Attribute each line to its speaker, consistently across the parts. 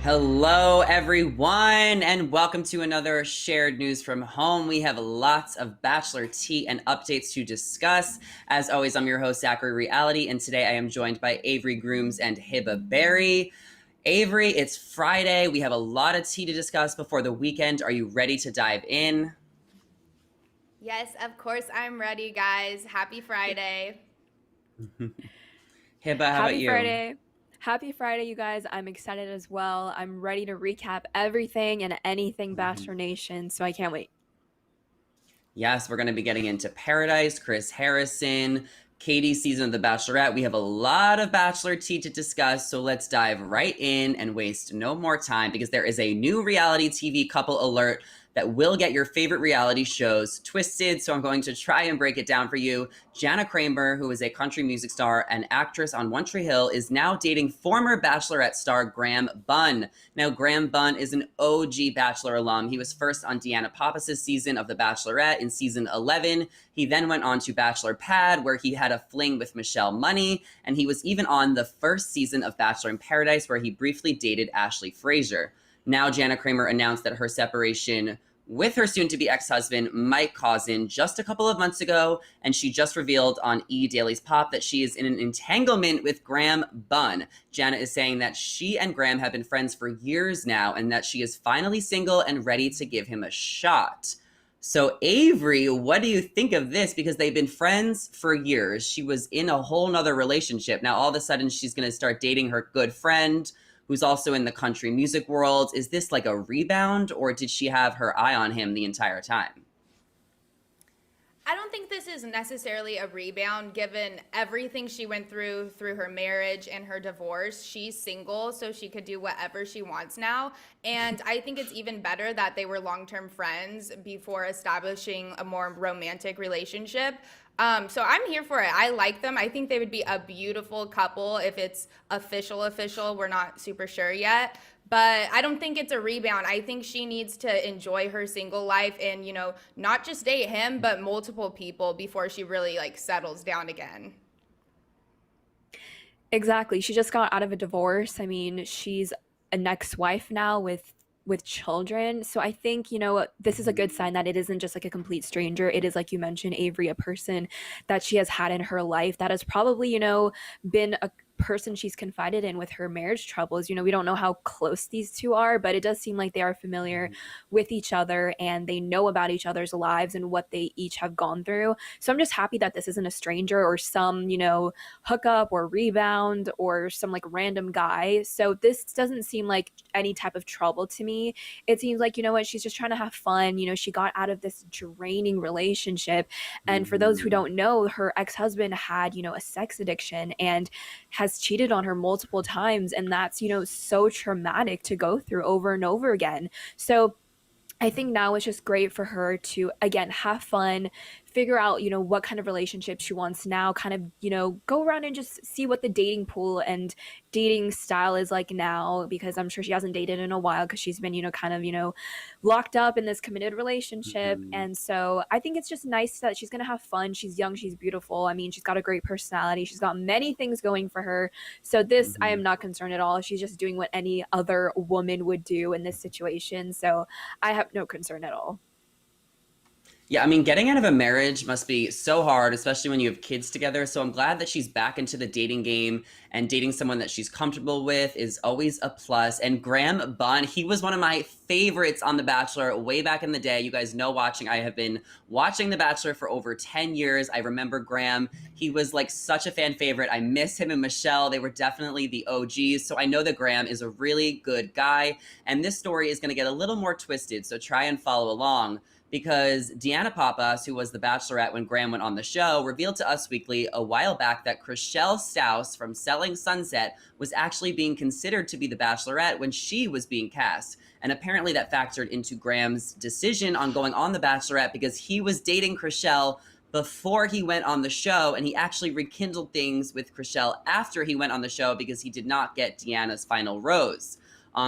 Speaker 1: Hello, everyone, and welcome to another Shared News from Home. We have lots of Bachelor tea and updates to discuss. As always, I'm your host, Zachary Reality, and today I am joined by Avery Grooms and Hiba Berry. Avery, it's Friday. We have a lot of tea to discuss before the weekend. Are you ready to dive in?
Speaker 2: Yes, of course I'm ready, guys. Happy Friday.
Speaker 1: Hiba, how about
Speaker 3: Happy
Speaker 1: you?
Speaker 3: Friday. Happy Friday, you guys. I'm excited as well. I'm ready to recap everything and anything Bachelor Nation, so I can't wait.
Speaker 1: Yes, we're going to be getting into Paradise, Chris Harrison, Katie's season of The Bachelorette. We have a lot of Bachelor tea to discuss, so let's dive right in and waste no more time because there is a new reality TV couple alert that will get your favorite reality shows twisted. So I'm going to try and break it down for you. Jana Kramer, who is a country music star and actress on One Tree Hill, is now dating former Bachelorette star Graham Bunn. Now, Graham Bunn is an OG Bachelor alum. He was first on Deanna Pappas' season of The Bachelorette in season 11. He then went on to Bachelor Pad, where he had a fling with Michelle Money, and he was even on the first season of Bachelor in Paradise, where he briefly dated Ashley Frazier. Now, Jana Kramer announced that her separation with her soon-to-be ex-husband, Mike Cousin, just a couple of months ago, and she just revealed on E! Daily's Pop that she is in an entanglement with Graham Bunn. Jana is saying that she and Graham have been friends for years now, and that she is finally single and ready to give him a shot. So, Avery, what do you think of this? Because they've been friends for years. She was in a whole nother relationship. Now, all of a sudden, she's going to start dating her good friend, who's also in the country music world. Is this like a rebound, or did she have her eye on him the entire time?
Speaker 2: I don't think this is necessarily a rebound given everything she went through her marriage and her divorce. She's single, so she could do whatever she wants now. And I think it's even better that they were long-term friends before establishing a more romantic relationship. So I'm here for it. I like them. I think they would be a beautiful couple if it's official. We're not super sure yet. But I don't think it's a rebound. I think she needs to enjoy her single life and, not just date him, but multiple people before she really like settles down again.
Speaker 3: Exactly. She just got out of a divorce. I mean, she's an ex-wife now with children. So I think, this is a good sign that it isn't just like a complete stranger. It is, like you mentioned, Avery, a person that she has had in her life that has probably, been a person she's confided in with her marriage troubles. We don't know how close these two are, but it does seem like they are familiar with each other and they know about each other's lives and what they each have gone through. So I'm just happy that this isn't a stranger or some, hookup or rebound or some like random guy. So this doesn't seem like any type of trouble to me. It seems like, what, she's just trying to have fun. She got out of this draining relationship. And for those who don't know, her ex-husband had, a sex addiction and has cheated on her multiple times. And that's, so traumatic to go through over and over again. So I think now it's just great for her to, again, have fun, figure out, what kind of relationship she wants now, kind of, go around and just see what the dating pool and dating style is like now, because I'm sure she hasn't dated in a while because she's been, kind of, locked up in this committed relationship.
Speaker 1: Mhm.
Speaker 3: And so I think it's just nice that she's going to have fun. She's young, she's beautiful. I mean, she's got a great personality. She's got many things going for her. So this, I am
Speaker 1: Mhm.
Speaker 3: not concerned at all. She's just doing what any other woman would do in this situation. So I have no concern at all.
Speaker 1: Yeah, I mean, getting out of a marriage must be so hard, especially when you have kids together. So I'm glad that she's back into the dating game, and dating someone that she's comfortable with is always a plus. And Graham Bunn, he was one of my favorites on The Bachelor way back in the day. You guys know, I have been watching The Bachelor for over 10 years. I remember Graham. He was like such a fan favorite. I miss him and Michelle. They were definitely the OGs. So I know that Graham is a really good guy. And this story is going to get a little more twisted. So try and follow along, because Deanna Pappas, who was the Bachelorette when Graham went on the show, revealed to Us Weekly a while back that Chrishell Stause from Selling Sunset was actually being considered to be the Bachelorette when she was being cast. And apparently that factored into Graham's decision on going on the Bachelorette, because he was dating Chrishell before he went on the show, and he actually rekindled things with Chrishell after he went on the show because he did not get Deanna's final rose.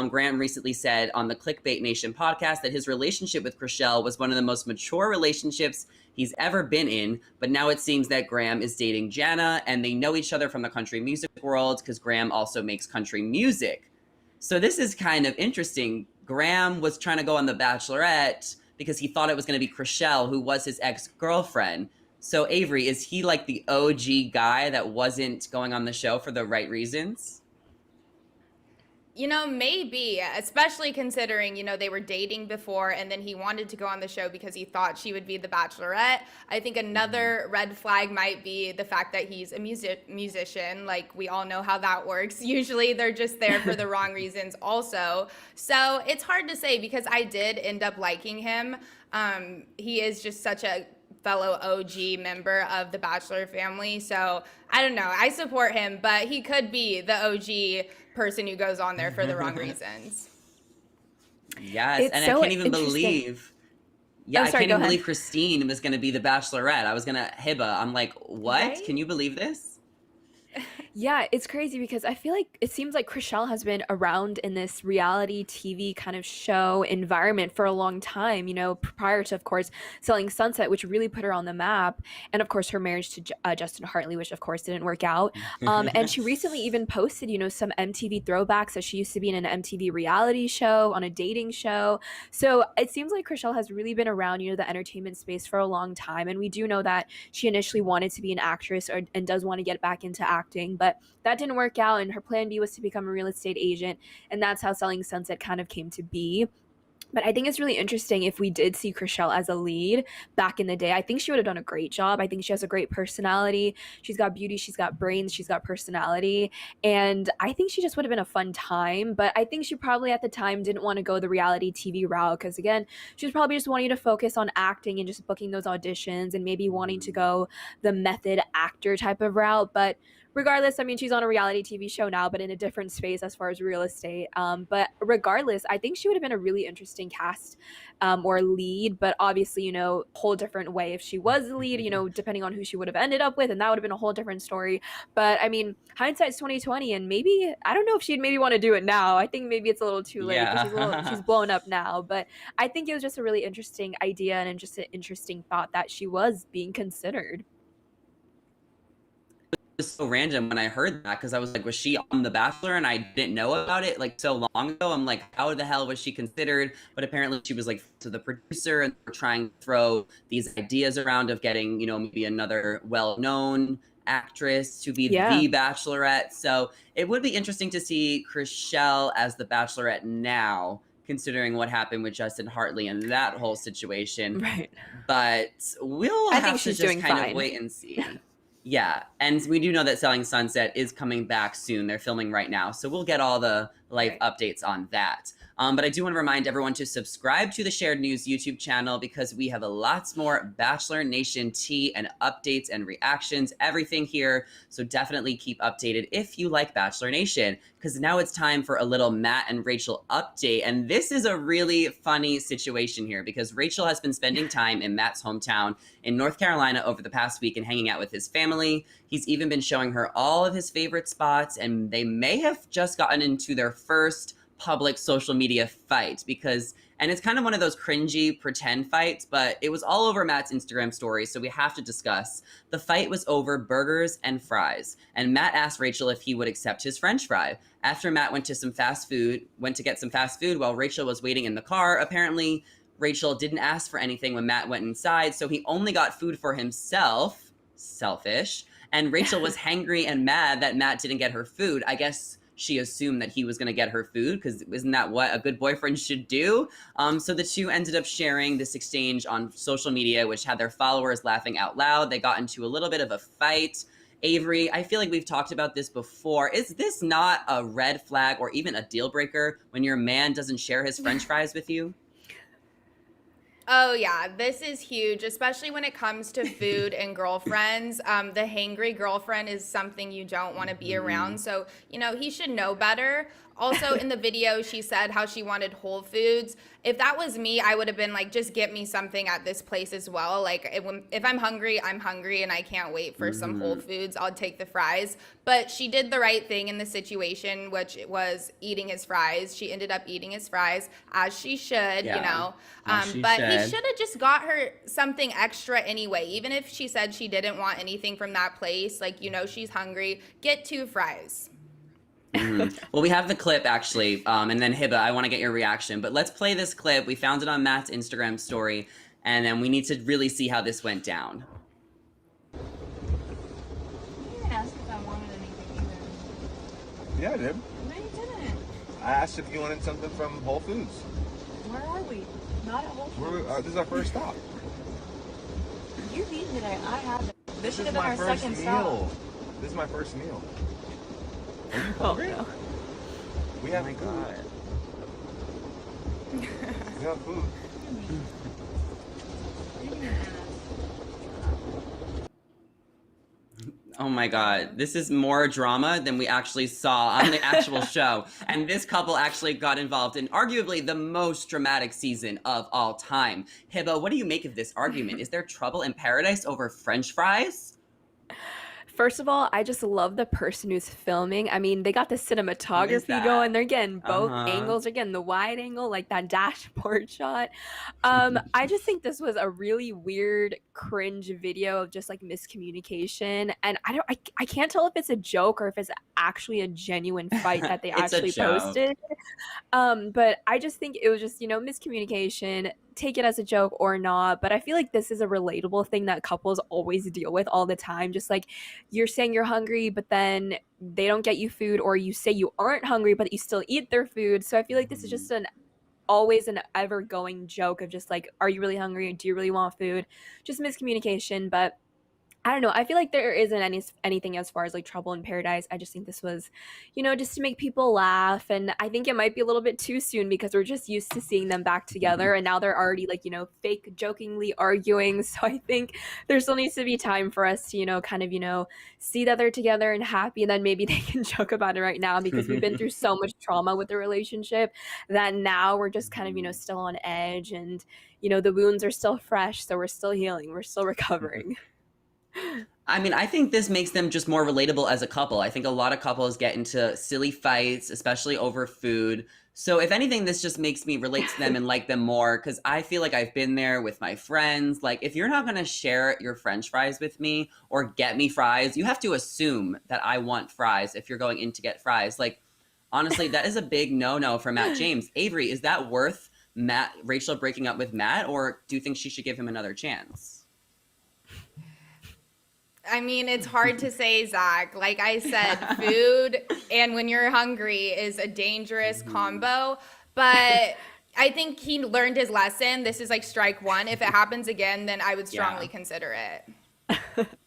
Speaker 1: Graham recently said on the Clickbait Nation podcast that his relationship with Chrishell was one of the most mature relationships he's ever been in. But now it seems that Graham is dating Jana, and they know each other from the country music world because Graham also makes country music. So this is kind of interesting. Graham was trying to go on The Bachelorette because he thought it was going to be Chrishell, who was his ex-girlfriend. So Avery, is he like the OG guy that wasn't going on the show for the right reasons?
Speaker 2: You know, maybe, especially considering, they were dating before and then he wanted to go on the show because he thought she would be the Bachelorette. I think another red flag might be the fact that he's a musician. Like, we all know how that works. Usually they're just there for the wrong reasons also. So it's hard to say because I did end up liking him. He is just such a fellow OG member of the Bachelor family. So I don't know. I support him, but he could be the OG person who goes on there for the wrong reasons.
Speaker 1: Yes,
Speaker 3: It's
Speaker 1: and I
Speaker 3: so
Speaker 1: can't even
Speaker 3: interesting.
Speaker 1: believe. Yeah,
Speaker 3: Oh,
Speaker 1: I
Speaker 3: sorry,
Speaker 1: can't
Speaker 3: go
Speaker 1: even
Speaker 3: ahead.
Speaker 1: believe Christine was going to be the Bachelorette. I was going to Hibba. I'm like, what?
Speaker 2: Right?
Speaker 1: Can you believe this?
Speaker 3: Yeah, it's crazy because I feel like it seems like Chrishell has been around in this reality TV kind of show environment for a long time, prior to, of course, Selling Sunset, which really put her on the map. And of course, her marriage to Justin Hartley, which of course didn't work out. And she recently even posted, some MTV throwbacks that she used to be in an MTV reality show, on a dating show. So it seems like Chrishell has really been around, the entertainment space for a long time. And we do know that she initially wanted to be an actress and does want to get back into acting. But that didn't work out, and her plan B was to become a real estate agent, and that's how Selling Sunset kind of came to be. But I think it's really interesting if we did see Chrishell as a lead back in the day. I think she would have done a great job. I think she has a great personality. She's got beauty, she's got brains, she's got personality. And I think she just would have been a fun time. But I think she probably at the time didn't want to go the reality TV route because, again, she was probably just wanting to focus on acting and just booking those auditions and maybe wanting to go the method actor type of route. But regardless, I mean, she's on a reality TV show now, but in a different space as far as real estate. But regardless, I think she would have been a really interesting cast or lead, but obviously, whole different way if she was the lead, depending on who she would have ended up with, and that would have been a whole different story. But I mean, hindsight's 2020, and maybe I don't know if she'd maybe want to do it now. I think maybe it's a little too late because she's
Speaker 1: Yeah.
Speaker 3: blown up now. But I think it was just a really interesting idea and just an interesting thought that she was being considered.
Speaker 1: Was so random when I heard that because I was like, was she on The Bachelor and I didn't know about it like so long ago? I'm like, how the hell was she considered? But apparently she was like to the producer and they're trying to throw these ideas around of getting, maybe another well-known actress to be
Speaker 3: Yeah.
Speaker 1: the Bachelorette. So it would be interesting to see Chrishell as the Bachelorette now, considering what happened with Justin Hartley and that whole situation.
Speaker 3: Right.
Speaker 1: But we'll
Speaker 3: I
Speaker 1: have
Speaker 3: think
Speaker 1: to
Speaker 3: she's
Speaker 1: just
Speaker 3: doing
Speaker 1: kind
Speaker 3: fine.
Speaker 1: of wait and see. Yeah, and we do know that Selling Sunset is coming back soon. They're filming right now, so we'll get all the life
Speaker 2: Right.
Speaker 1: updates on that. But I do want to remind everyone to subscribe to the Shared News YouTube channel because we have lots more Bachelor Nation tea and updates and reactions, everything here. So definitely keep updated if you like Bachelor Nation, because now it's time for a little Matt and Rachael update. And this is a really funny situation here because Rachael has been spending time in Matt's hometown in North Carolina over the past week and hanging out with his family. He's even been showing her all of his favorite spots, and they may have just gotten into their first public social media fight and it's kind of one of those cringy pretend fights, but it was all over Matt's Instagram story, so we have to discuss. The fight was over burgers and fries, and Matt asked Rachael if he would accept his French fry. After Matt went to get some fast food while Rachael was waiting in the car, apparently Rachael didn't ask for anything when Matt went inside, so he only got food for himself. Selfish. And Rachael was hangry and mad that Matt didn't get her food. I guess she assumed that he was going to get her food because isn't that what a good boyfriend should do? So the two ended up sharing this exchange on social media, which had their followers laughing out loud. They got into a little bit of a fight. Avery, I feel like we've talked about this before. Is this not a red flag or even a deal breaker when your man doesn't share his French fries with you?
Speaker 2: Oh yeah, this is huge, especially when it comes to food and girlfriends. The hangry girlfriend is something you don't want to be around. So, he should know better. Also, in the video, she said how she wanted Whole Foods. If that was me, I would have been like, just get me something at this place as well. Like, if I'm hungry and I can't wait for some Whole Foods, I'll take the fries. But she did the right thing in the situation, which was eating his fries. She ended up eating his fries, as she should,
Speaker 1: Yeah, as she
Speaker 2: But he
Speaker 1: should.
Speaker 2: should have just got her something extra anyway. Even if she said she didn't want anything from that place, like, she's hungry, get 2 fries.
Speaker 1: Well, we have the clip actually, and then Hiba, I want to get your reaction. But let's play this clip. We found it on Matt's Instagram story, and then we need to really see how this went down.
Speaker 4: You didn't ask if I wanted anything either.
Speaker 5: Yeah, I did.
Speaker 4: No, you didn't.
Speaker 5: I asked if you wanted something from Whole Foods.
Speaker 4: Where are we? Not at Whole Foods.
Speaker 5: This is our first stop.
Speaker 4: You've eaten today. I haven't. This should have been
Speaker 5: my
Speaker 4: our
Speaker 5: first
Speaker 4: second
Speaker 5: meal.
Speaker 4: stop.
Speaker 5: This is my first meal. Are you
Speaker 3: Oh
Speaker 5: hungry?
Speaker 3: no.
Speaker 5: We have food. We have food.
Speaker 4: You didn't ask.
Speaker 1: Oh my God, this is more drama than we actually saw on the actual show. And this couple actually got involved in arguably the most dramatic season of all time. Hiba, what do you make of this argument? Is there trouble in paradise over French fries?
Speaker 3: First of all, I just love the person who's filming. I mean, they got the cinematography
Speaker 1: that?
Speaker 3: going. They're getting both
Speaker 1: Uh-huh.
Speaker 3: angles. They're getting the wide angle, like that dashboard shot. I just think this was a really weird, cringe video of just like miscommunication. And I can't tell if it's a joke or if it's actually a genuine fight that they
Speaker 1: It's a
Speaker 3: actually
Speaker 1: joke.
Speaker 3: posted. But I just think it was just, miscommunication. Take it as a joke or not, but I feel like this is a relatable thing that couples always deal with all the time. Just like you're saying you're hungry, but then they don't get you food, or you say you aren't hungry, but you still eat their food. So I feel like this is just always an ever going joke of just like, are you really hungry? Do you really want food? Just miscommunication. But I don't know. I feel like there isn't anything as far as like trouble in paradise. I just think this was, just to make people laugh. And I think it might be a little bit too soon because we're just used to seeing them back together. And now they're already like, fake jokingly arguing. So I think there still needs to be time for us to, kind of, see that they're together and happy. And then maybe they can joke about it right now because we've been through so much trauma with the relationship that now we're just kind of, still on edge. And, the wounds are still fresh. So we're still healing. We're still recovering.
Speaker 1: I mean, I think this makes them just more relatable as a couple. I think a lot of couples get into silly fights, especially over food. So if anything, this just makes me relate to them and like them more, because I feel like I've been there with my friends. Like, if you're not going to share your French fries with me or get me fries, you have to assume that I want fries if you're going in to get fries. Like, honestly, that is a big no-no for Matt James. Avery, is that worth Rachael breaking up with Matt, or do you think she should give him another chance?
Speaker 2: I mean, it's hard to say, Zach. Like I said, food and when you're hungry is a dangerous combo. But I think he learned his lesson. This is like strike one. If it happens again, then I would strongly consider it.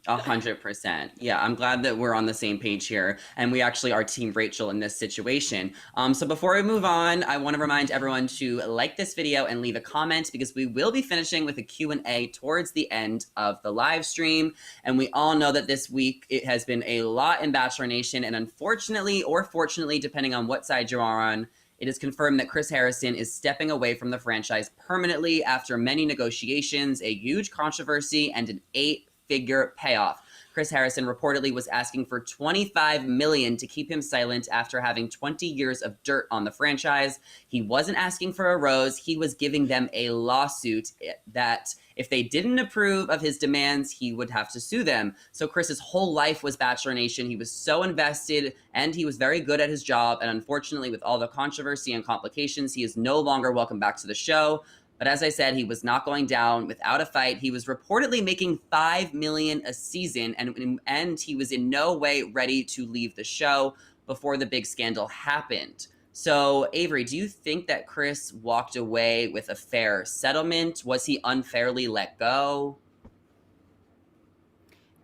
Speaker 1: 100%. Yeah, I'm glad that we're on the same page here, and we actually are Team Rachael in this situation. So before we move on, I want to remind everyone to like this video and leave a comment, because we will be finishing with a Q&A towards the end of the live stream. And we all know that this week it has been a lot in Bachelor Nation, and unfortunately, or fortunately, depending on what side you are on, it is confirmed that Chris Harrison is stepping away from the franchise permanently after many negotiations, a huge controversy, and an 8-figure payoff. Chris Harrison reportedly was asking for $25 million to keep him silent after having 20 years of dirt on the franchise. He wasn't asking for a rose. He was giving them a lawsuit that if they didn't approve of his demands, he would have to sue them. So Chris's whole life was Bachelor Nation. He was so invested, and he was very good at his job. And unfortunately, with all the controversy and complications, he is no longer welcome back to the show. But as I said, he was not going down without a fight. He was reportedly making $5 million a season, and he was in no way ready to leave the show before the big scandal happened. So, Avery, do you think that Chris walked away with a fair settlement? Was he unfairly let go?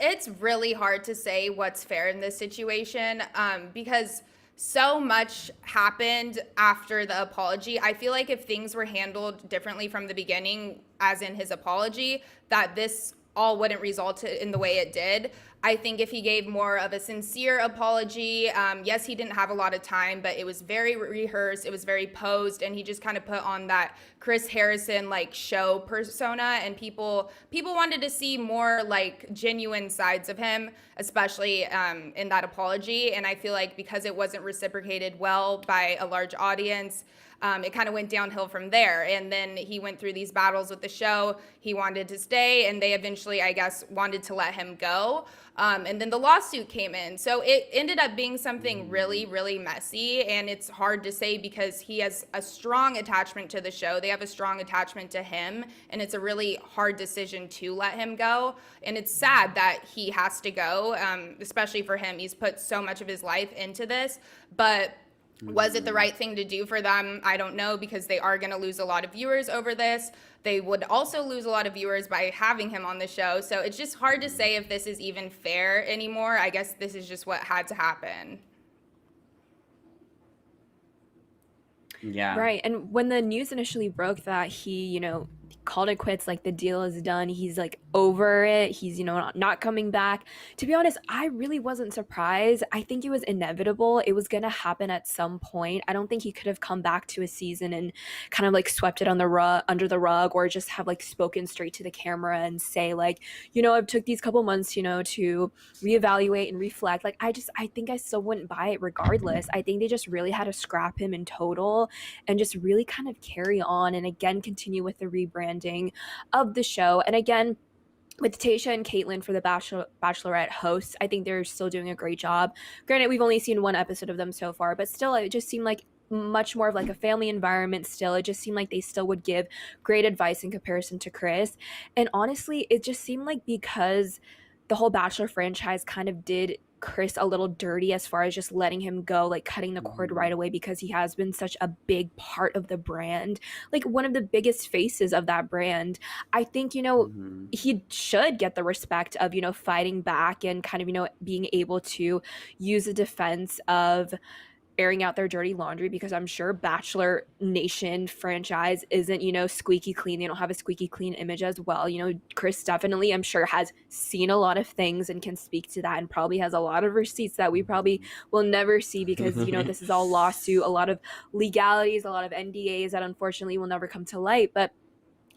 Speaker 2: It's really hard to say what's fair in this situation because so much happened after the apology. I feel like if things were handled differently from the beginning, as in his apology, that this all wouldn't result in the way it did. I think if he gave more of a sincere apology, yes, he didn't have a lot of time, but it was very rehearsed, it was very posed, and he just kind of put on that Chris Harrison like show persona, and people wanted to see more like genuine sides of him, especially in that apology. And I feel like because it wasn't reciprocated well by a large audience, it kind of went downhill from there. And then he went through these battles with the show. He wanted to stay, and they eventually, I guess, wanted to let him go. And then the lawsuit came in. So it ended up being something really, really messy. And it's hard to say because he has a strong attachment to the show. They have a strong attachment to him. And it's a really hard decision to let him go. And it's sad that he has to go, especially for him. He's put so much of his life into this. But was it the right thing to do for them? I don't know, because they are going to lose a lot of viewers over this. They would also lose a lot of viewers by having him on the show. So it's just hard to say if this is even fair anymore. I guess this is just what had to happen.
Speaker 1: Yeah.
Speaker 3: Right. And when the news initially broke that he, called it quits, like the deal is done, he's like over it, he's, not coming back. To be honest, I really wasn't surprised. I think it was inevitable. It was going to happen at some point. I don't think he could have come back to a season and kind of like swept it on the under the rug, or just have like spoken straight to the camera and say like, I've took these couple months, to reevaluate and reflect. Like, I think I still wouldn't buy it regardless. I think they just really had to scrap him in total and just really kind of carry on and again continue with the rebranding of the show. And again, with Tayshia and Caitlyn for the Bachelorette hosts, I think they're still doing a great job. Granted, we've only seen one episode of them so far, but still, it just seemed like much more of like a family environment still. It just seemed like they still would give great advice in comparison to Chris. And honestly, it just seemed like because the whole Bachelor franchise kind of did Chris a little dirty as far as just letting him go, like cutting the cord right away, because he has been such a big part of the brand, like one of the biggest faces of that brand. I think, he should get the respect of, fighting back and kind of, being able to use a defense of airing out their dirty laundry, because I'm sure Bachelor Nation franchise isn't, squeaky clean. They don't have a squeaky clean image as well. Chris definitely, I'm sure, has seen a lot of things and can speak to that, and probably has a lot of receipts that we probably will never see, because, this is all lawsuit, a lot of legalities, a lot of NDAs that unfortunately will never come to light. But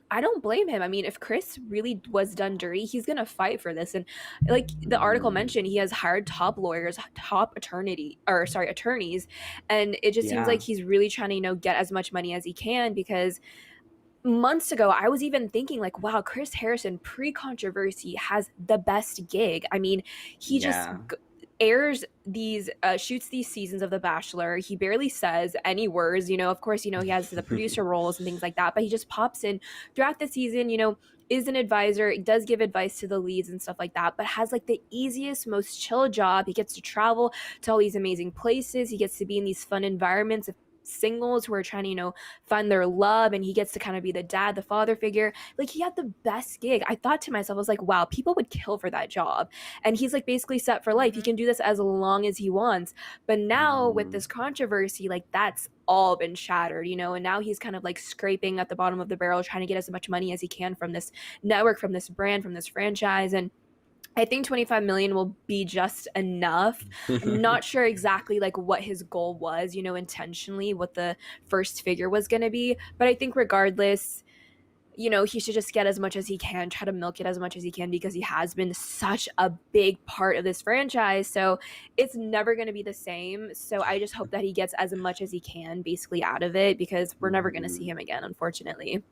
Speaker 3: I don't blame him. I mean, if Chris really was done dirty, he's going to fight for this. And like the article mentioned, he has hired top lawyers, top attorneys. And it just seems like he's really trying to, get as much money as he can, because months ago, I was even thinking like, wow, Chris Harrison pre-controversy has the best gig. I mean, he just shoots these seasons of The Bachelor. He barely says any words, of course, he has the producer roles and things like that, but he just pops in throughout the season, is an advisor, does give advice to the leads and stuff like that, but has like the easiest, most chill job. He gets to travel to all these amazing places. He gets to be in these fun environments of singles who are trying to, find their love, and he gets to kind of be the dad, the father figure. Like, he had the best gig. I thought to myself, I was like, wow, people would kill for that job. And he's like basically set for life. He can do this as long as he wants. But now with this controversy, like that's all been shattered, and now he's kind of like scraping at the bottom of the barrel, trying to get as much money as he can from this network, from this brand, from this franchise. And I think 25 million will be just enough. I'm not sure exactly like what his goal was, intentionally, what the first figure was going to be. But I think regardless, he should just get as much as he can, try to milk it as much as he can, because he has been such a big part of this franchise. So it's never going to be the same. So I just hope that he gets as much as he can basically out of it, because we're never going to see him again, unfortunately.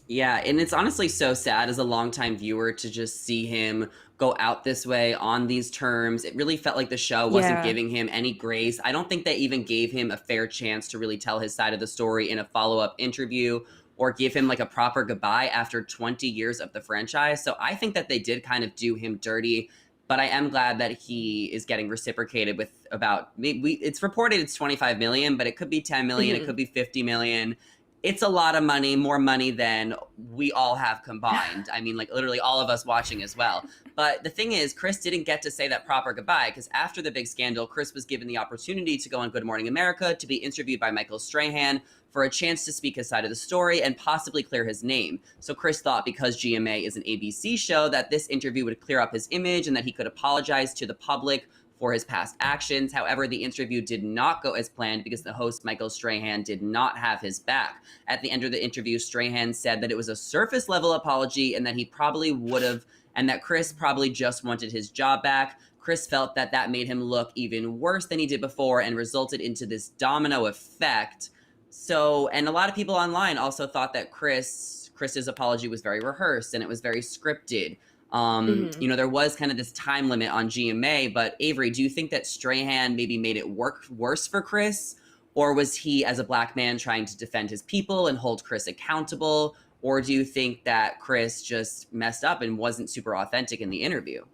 Speaker 1: Yeah, and it's honestly so sad as a longtime viewer to just see him go out this way on these terms. It really felt like the show wasn't giving him any grace. I don't think they even gave him a fair chance to really tell his side of the story in a follow-up interview, or give him like a proper goodbye after 20 years of the franchise. So I think that they did kind of do him dirty, but I am glad that he is getting reciprocated with about, it's reported it's 25 million, but it could be 10 million, it could be 50 million. It's a lot of money, more money than we all have combined. I mean, like literally all of us watching as well. But the thing is, Chris didn't get to say that proper goodbye, because after the big scandal, Chris was given the opportunity to go on Good Morning America, to be interviewed by Michael Strahan for a chance to speak his side of the story and possibly clear his name. So Chris thought, because GMA is an ABC show, that this interview would clear up his image and that he could apologize to the public for his past actions. However, the interview did not go as planned, because the host, Michael Strahan, did not have his back. At the end of the interview, Strahan said that it was a surface level apology, and that he probably would have, and that Chris probably just wanted his job back. Chris felt that that made him look even worse than he did before, and resulted into this domino effect So, and a lot of people online also thought that Chris's apology was very rehearsed and it was very scripted.
Speaker 3: Mhm.
Speaker 1: There was kind of this time limit on GMA, but Avery, do you think that Strahan maybe made it work worse for Chris? Or was he, as a black man, trying to defend his people and hold Chris accountable? Or do you think that Chris just messed up and wasn't super authentic in the interview?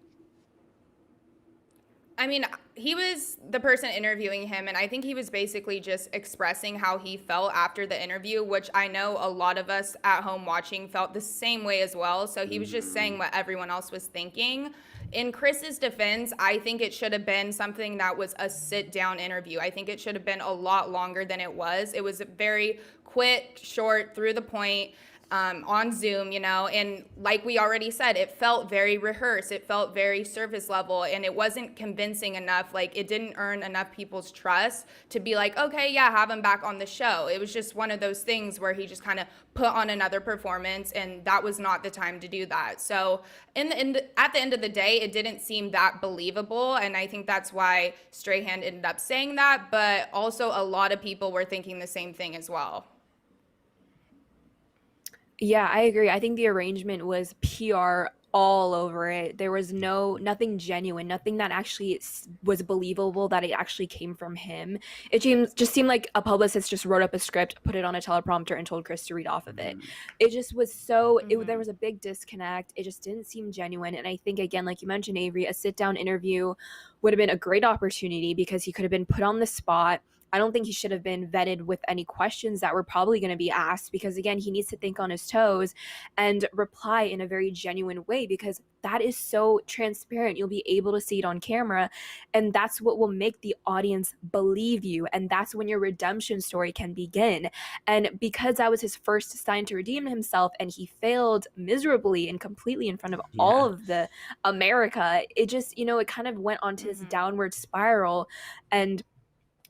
Speaker 2: I mean, he was the person interviewing him, and I think he was basically just expressing how he felt after the interview, which I know a lot of us at home watching felt the same way as well. So he was just saying what everyone else was thinking. In Chris's defense, I think it should have been something that was a sit down interview. I think it should have been a lot longer than it was. It was very quick, short, through the point. On Zoom, and like we already said, it felt very rehearsed. It felt very surface level, and it wasn't convincing enough. Like, it didn't earn enough people's trust to be like, okay, yeah, have him back on the show. It was just one of those things where he just kind of put on another performance, and that was not the time to do that. So, at the end of the day, it didn't seem that believable, and I think that's why Strahan ended up saying that. But also, a lot of people were thinking the same thing as well.
Speaker 3: Yeah, I agree. I think the arrangement was PR all over it. There was nothing genuine, nothing that actually was believable that it actually came from him. It just seemed like a publicist just wrote up a script, put it on a teleprompter, and told Chris to read off of it. It just was there was a big disconnect. It just didn't seem genuine. And I think, again, like you mentioned, Avery, a sit down interview would have been a great opportunity because he could have been put on the spot. I don't think he should have been vetted with any questions that were probably going to be asked because, again, he needs to think on his toes and reply in a very genuine way because that is so transparent. You'll be able to see it on camera, and that's what will make the audience believe you, and that's when your redemption story can begin. And because that was his first sign to redeem himself and he failed miserably and completely in front of all of the America, it just, it kind of went onto this downward spiral, and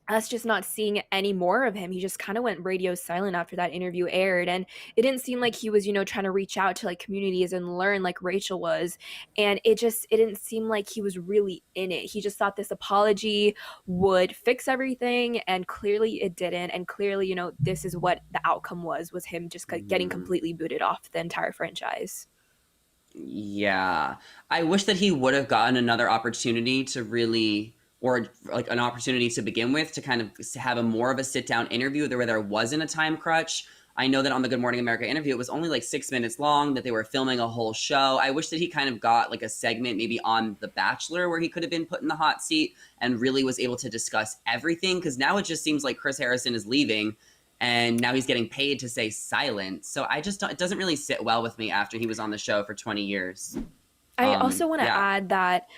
Speaker 3: us just not seeing any more of him. He just kind of went radio silent after that interview aired, and it didn't seem like he was trying to reach out to like communities and learn like Rachael was, and it didn't seem like he was really in it. He just thought this apology would fix everything, and clearly it didn't. And clearly, this is what the outcome was him just getting completely booted off the entire franchise.
Speaker 1: Yeah, I wish that he would have gotten another opportunity to really, or like an opportunity to begin with, to kind of have a more of a sit down interview where there wasn't a time crutch. I know that on the Good Morning America interview, it was only like 6 minutes long, that they were filming a whole show. I wish that he kind of got like a segment maybe on The Bachelor where he could have been put in the hot seat and really was able to discuss everything. Because now it just seems like Chris Harrison is leaving and now he's getting paid to say silent. So it doesn't really sit well with me after he was on the show for 20 years.
Speaker 3: I also want to add that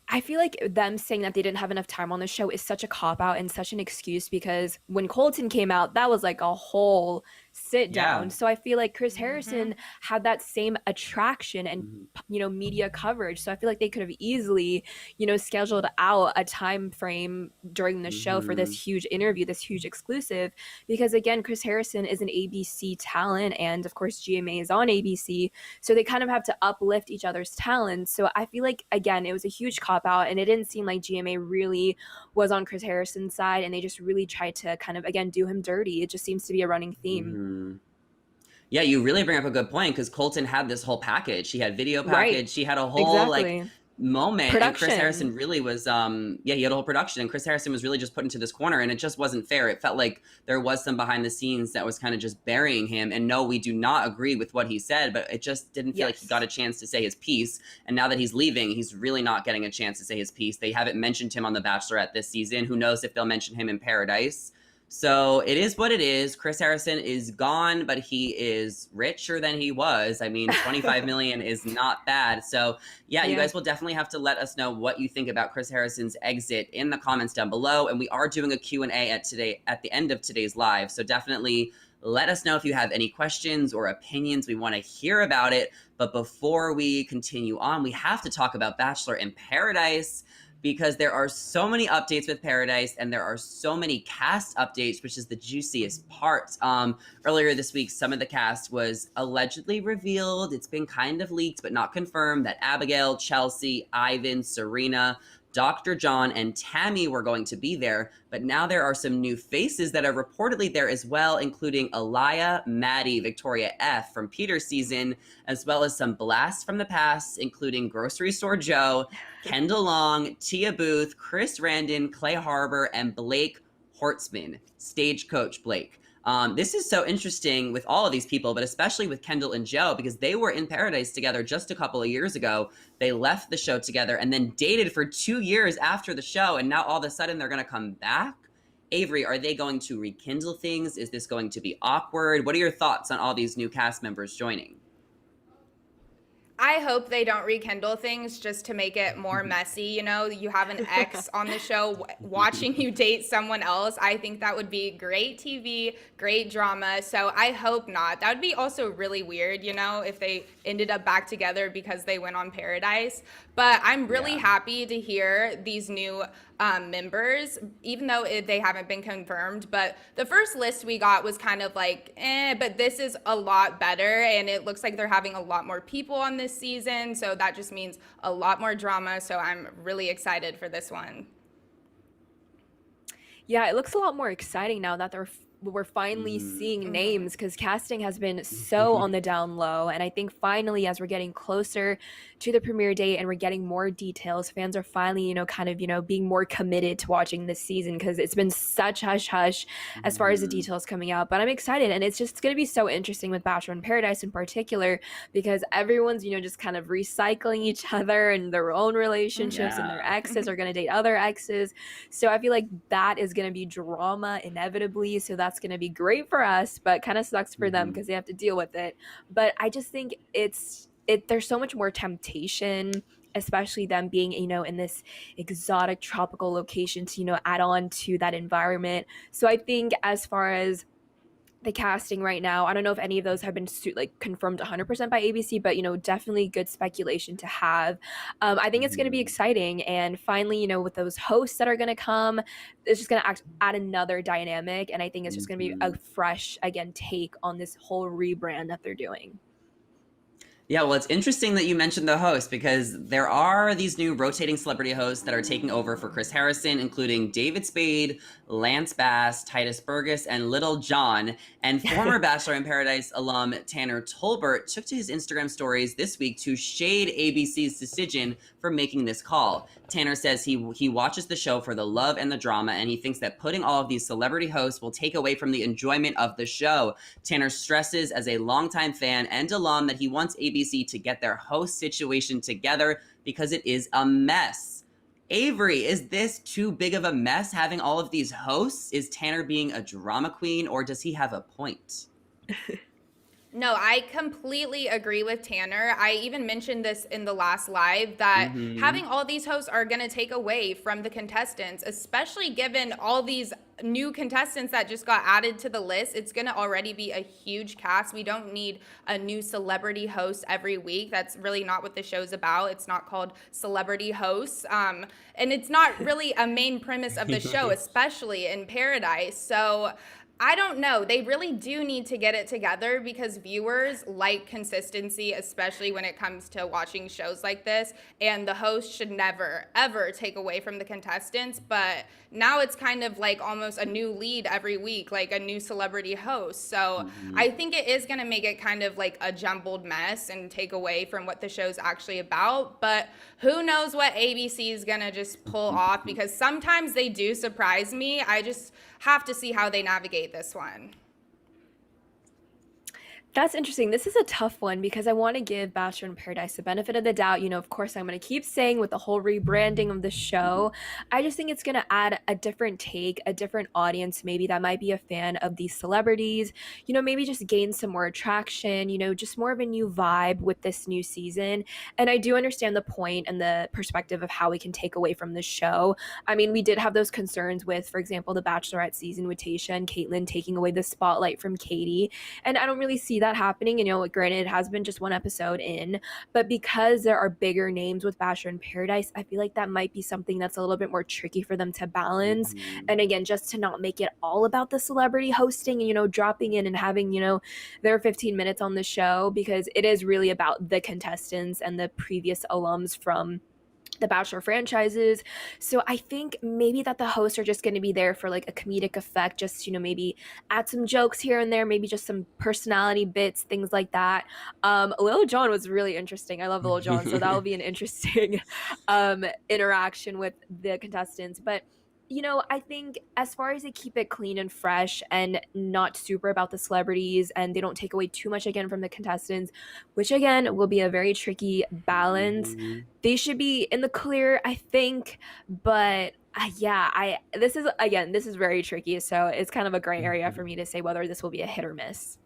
Speaker 3: I feel like them saying that they didn't have enough time on the show is such a cop-out and such an excuse because when Colton came out, that was like a whole sit down. So I feel like Chris Harrison had that same attraction and, media coverage. So I feel like they could have easily, scheduled out a time frame during the show for this huge interview, this huge exclusive, because again, Chris Harrison is an ABC talent. And of course, GMA is on ABC. So they kind of have to uplift each other's talents. So I feel like, again, it was a huge cop out, and it didn't seem like GMA really was on Chris Harrison's side, and they just really tried to kind of, again, do him dirty. It just seems to be a running theme.
Speaker 1: Yeah, you really bring up a good point because Colton had this whole package. He had video package. She had a whole like moment.
Speaker 3: Production.
Speaker 1: And Chris Harrison really was, he had a whole production, and Chris Harrison was really just put into this corner, and it just wasn't fair. It felt like there was some behind the scenes that was kind of just burying him. And no, we do not agree with what he said, but it just didn't feel like he got a chance to say his piece. And now that he's leaving, he's really not getting a chance to say his piece. They haven't mentioned him on The Bachelorette this season. Who knows if they'll mention him in Paradise. So it is what it is. Chris Harrison is gone, but he is richer than he was. I mean, 25 million is not bad. So yeah, you guys will definitely have to let us know what you think about Chris Harrison's exit in the comments down below. And we are doing a Q&A at the end of today's live. So definitely let us know if you have any questions or opinions. We want to hear about it. But before we continue on, we have to talk about Bachelor in Paradise, because there are so many updates with Paradise and there are so many cast updates, which is the juiciest part. Earlier this week, some of the cast was allegedly revealed. It's been kind of leaked, but not confirmed, that Abigail, Chelsea, Ivan, Serena, Dr. John and Tammy were going to be there, but now there are some new faces that are reportedly there as well, including Aliyah, Maddie, Victoria F. from Peter's season, as well as some blasts from the past, including Grocery Store Joe, Kendall Long, Tia Booth, Chris Randon, Clay Harbor, and Blake Hortzman, Stagecoach Blake. This is so interesting with all of these people, but especially with Kendall and Joe, because they were in Paradise together just a couple of years ago. They left the show together and then dated for 2 years after the show, and now all of a sudden they're going to come back. Avery, are they going to rekindle things? Is this going to be awkward? What are your thoughts on all these new cast members joining?
Speaker 2: I hope they don't rekindle things just to make it more messy. You know, you have an ex on the show watching you date someone else. I think that would be great TV, great drama. So I hope not. That would be also really weird, you know, if they ended up back together because they went on Paradise. But I'm really happy to hear these new members, even though they haven't been confirmed. But the first list we got was kind of like, but this is a lot better. And it looks like they're having a lot more people on this season. So that just means a lot more drama. So I'm really excited for this one.
Speaker 3: Yeah, it looks a lot more exciting now that we're finally seeing names, because casting has been so on the down low. And I think finally, as we're getting closer to the premiere date and we're getting more details, fans are finally, you know, kind of, you know, being more committed to watching this season, because it's been such hush hush as far as the details coming out. But I'm excited, and it's just going to be so interesting with Bachelor in Paradise in particular, because everyone's, you know, just kind of recycling each other and their own relationships, and their exes are going to date other exes. So I feel like that is going to be drama inevitably. So that's going to be great for us, but kind of sucks for them because they have to deal with it. But I just think there's so much more temptation, especially them being, you know, in this exotic tropical location to, you know, add on to that environment. So I think as far as the casting right now, I don't know if any of those have been confirmed 100% by ABC, but, you know, definitely good speculation to have. I think it's going to be exciting. And finally, you know, with those hosts that are going to come, it's just going to add another dynamic. And I think it's just going to be a fresh, again, take on this whole rebrand that they're doing.
Speaker 1: Yeah, well, it's interesting that you mentioned the host, because there are these new rotating celebrity hosts that are taking over for Chris Harrison, including David Spade, Lance Bass, Titus Burgess, and Little John. And former Bachelor in Paradise alum Tanner Tolbert took to his Instagram stories this week to shade ABC's decision for making this call. Tanner says he watches the show for the love and the drama, and he thinks that putting all of these celebrity hosts will take away from the enjoyment of the show. Tanner stresses, as a longtime fan and alum, that he wants ABC to get their host situation together because it is a mess. Avery, is this too big of a mess, having all of these hosts? Is Tanner being a drama queen, or does he have a point?
Speaker 2: No, I completely agree with Tanner. I even mentioned this in the last live that having all these hosts are going to take away from the contestants, especially given all these new contestants that just got added to the list. It's going to already be a huge cast. We don't need a new celebrity host every week. That's really not what the show's about. It's not called Celebrity Hosts. And it's not really a main premise of the show, especially in Paradise. So I don't know. They really do need to get it together, because viewers like consistency, especially when it comes to watching shows like this. And the host should never, ever take away from the contestants. But now it's kind of like almost a new lead every week, like a new celebrity host. So I think it is going to make it kind of like a jumbled mess and take away from what the show's actually about. But who knows what ABC is going to just pull off, because sometimes they do surprise me. I just have to see how they navigate this one.
Speaker 3: That's interesting. This is a tough one, because I want to give Bachelor in Paradise the benefit of the doubt. You know, of course, I'm going to keep saying with the whole rebranding of the show, I just think it's going to add a different take, a different audience, maybe that might be a fan of these celebrities, you know, maybe just gain some more attraction, you know, just more of a new vibe with this new season. And I do understand the point and the perspective of how we can take away from the show. I mean, we did have those concerns with, for example, the Bachelorette season with Tayshia and Caitlyn taking away the spotlight from Katie. And I don't really see that happening. And, you know, granted, it has been just one episode in, but because there are bigger names with Bachelor in Paradise, I feel like that might be something that's a little bit more tricky for them to balance. And again, just to not make it all about the celebrity hosting and, you know, dropping in and having, you know, their 15 minutes on the show, because it is really about the contestants and the previous alums from the Bachelor franchises. So I think maybe that the hosts are just going to be there for like a comedic effect, just, maybe add some jokes here and there, maybe just some personality bits, things like that. Lil Jon was really interesting. I love Lil Jon, so that will be an interesting interaction with the contestants. But I think as far as they keep it clean and fresh and not super about the celebrities, and they don't take away too much again from the contestants, which again will be a very tricky balance. They should be in the clear, I think, but this is very tricky, so it's kind of a gray area for me to say whether this will be a hit or miss.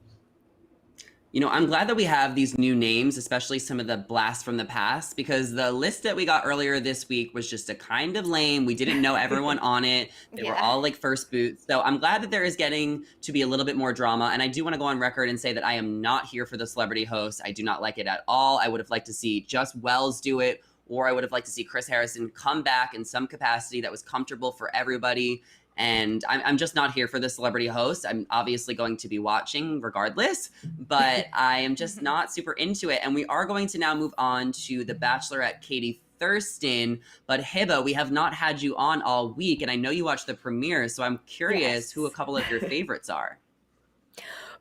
Speaker 1: I'm glad that we have these new names, especially some of the blasts from the past, because the list that we got earlier this week was just a kind of lame. We didn't know everyone on it. They were all like first boots. So I'm glad that there is getting to be a little bit more drama. And I do want to go on record and say that I am not here for the celebrity host. I do not like it at all. I would have liked to see just Wells do it, or I would have liked to see Chris Harrison come back in some capacity that was comfortable for everybody. And I'm just not here for the celebrity host. I'm obviously going to be watching regardless, but I am just not super into it. And we are going to now move on to the Bachelorette, Katie Thurston. But Hiba, we have not had you on all week, and I know you watched the premiere, so I'm curious who a couple of your favorites are.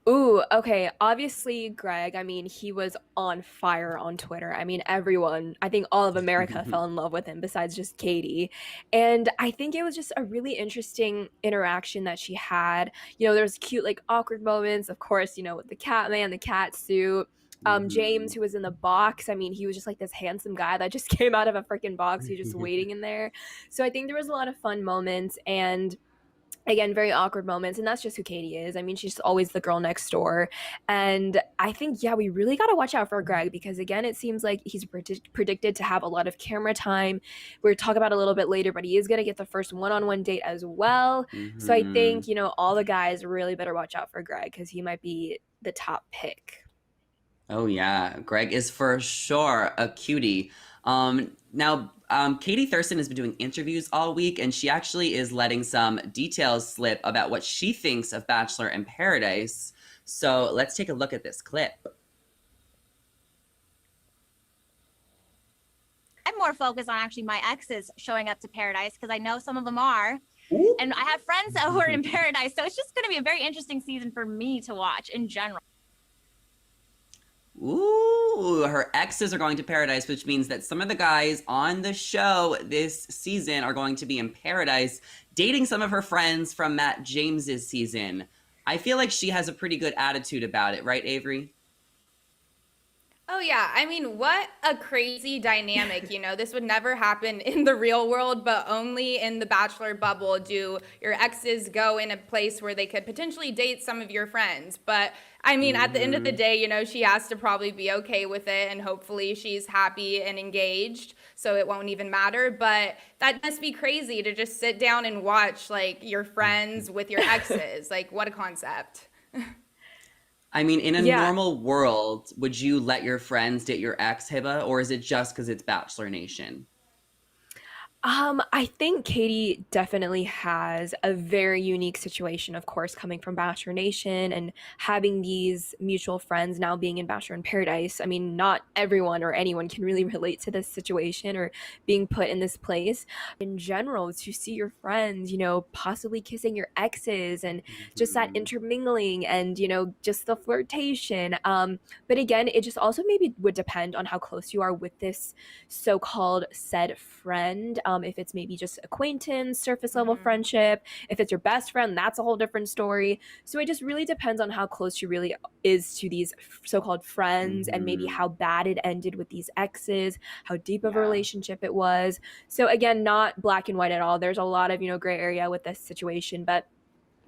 Speaker 3: Ooh, okay. Obviously, Greg, I mean, he was on fire on Twitter. I mean, everyone, I think all of America fell in love with him besides just Katie. And I think it was just a really interesting interaction that she had. There's cute, like, awkward moments, of course, with the cat man, the cat suit. James, who was in the box, I mean, he was just like this handsome guy that just came out of a freaking box. He was just waiting in there. So I think there was a lot of fun moments, and again, very awkward moments, and that's just who Katie is. I mean, she's always the girl next door. And I think, we really got to watch out for Greg, because again, it seems like he's predicted to have a lot of camera time. We'll talk about it a little bit later, but he is going to get the first one-on-one date as well. So I think, all the guys really better watch out for Greg, because he might be the top pick.
Speaker 1: Oh yeah, Greg is for sure a cutie. Now, Katie Thurston has been doing interviews all week, and she actually is letting some details slip about what she thinks of Bachelor in Paradise. So let's take a look at this clip.
Speaker 6: I'm more focused on actually my exes showing up to Paradise, because I know some of them are. And I have friends who are in Paradise, so it's just going to be a very interesting season for me to watch in general.
Speaker 1: Ooh, her exes are going to Paradise, which means that some of the guys on the show this season are going to be in Paradise, dating some of her friends from Matt James's season. I feel like she has a pretty good attitude about it, right, Avery?
Speaker 2: Oh, yeah. I mean, what a crazy dynamic. This would never happen in the real world, but only in the Bachelor bubble do your exes go in a place where they could potentially date some of your friends. But I mean, at the end of the day, she has to probably be okay with it, and hopefully she's happy and engaged, so it won't even matter. But that must be crazy to just sit down and watch, like, your friends with your exes. Like, what a concept.
Speaker 1: I mean, in a normal world, would you let your friends date your ex, Hiba, or is it just because it's Bachelor Nation?
Speaker 3: I think Katie definitely has a very unique situation, of course, coming from Bachelor Nation and having these mutual friends now being in Bachelor in Paradise. I mean, not everyone or anyone can really relate to this situation or being put in this place. In general, to see your friends, possibly kissing your exes and just that intermingling and, just the flirtation. But again, it just also maybe would depend on how close you are with this so-called said friend. If it's maybe just acquaintance, surface level friendship, if it's your best friend, that's a whole different story. So it just really depends on how close she really is to these so-called friends and maybe how bad it ended with these exes, how deep of a relationship it was. So again, not black and white at all. There's a lot of, gray area with this situation, but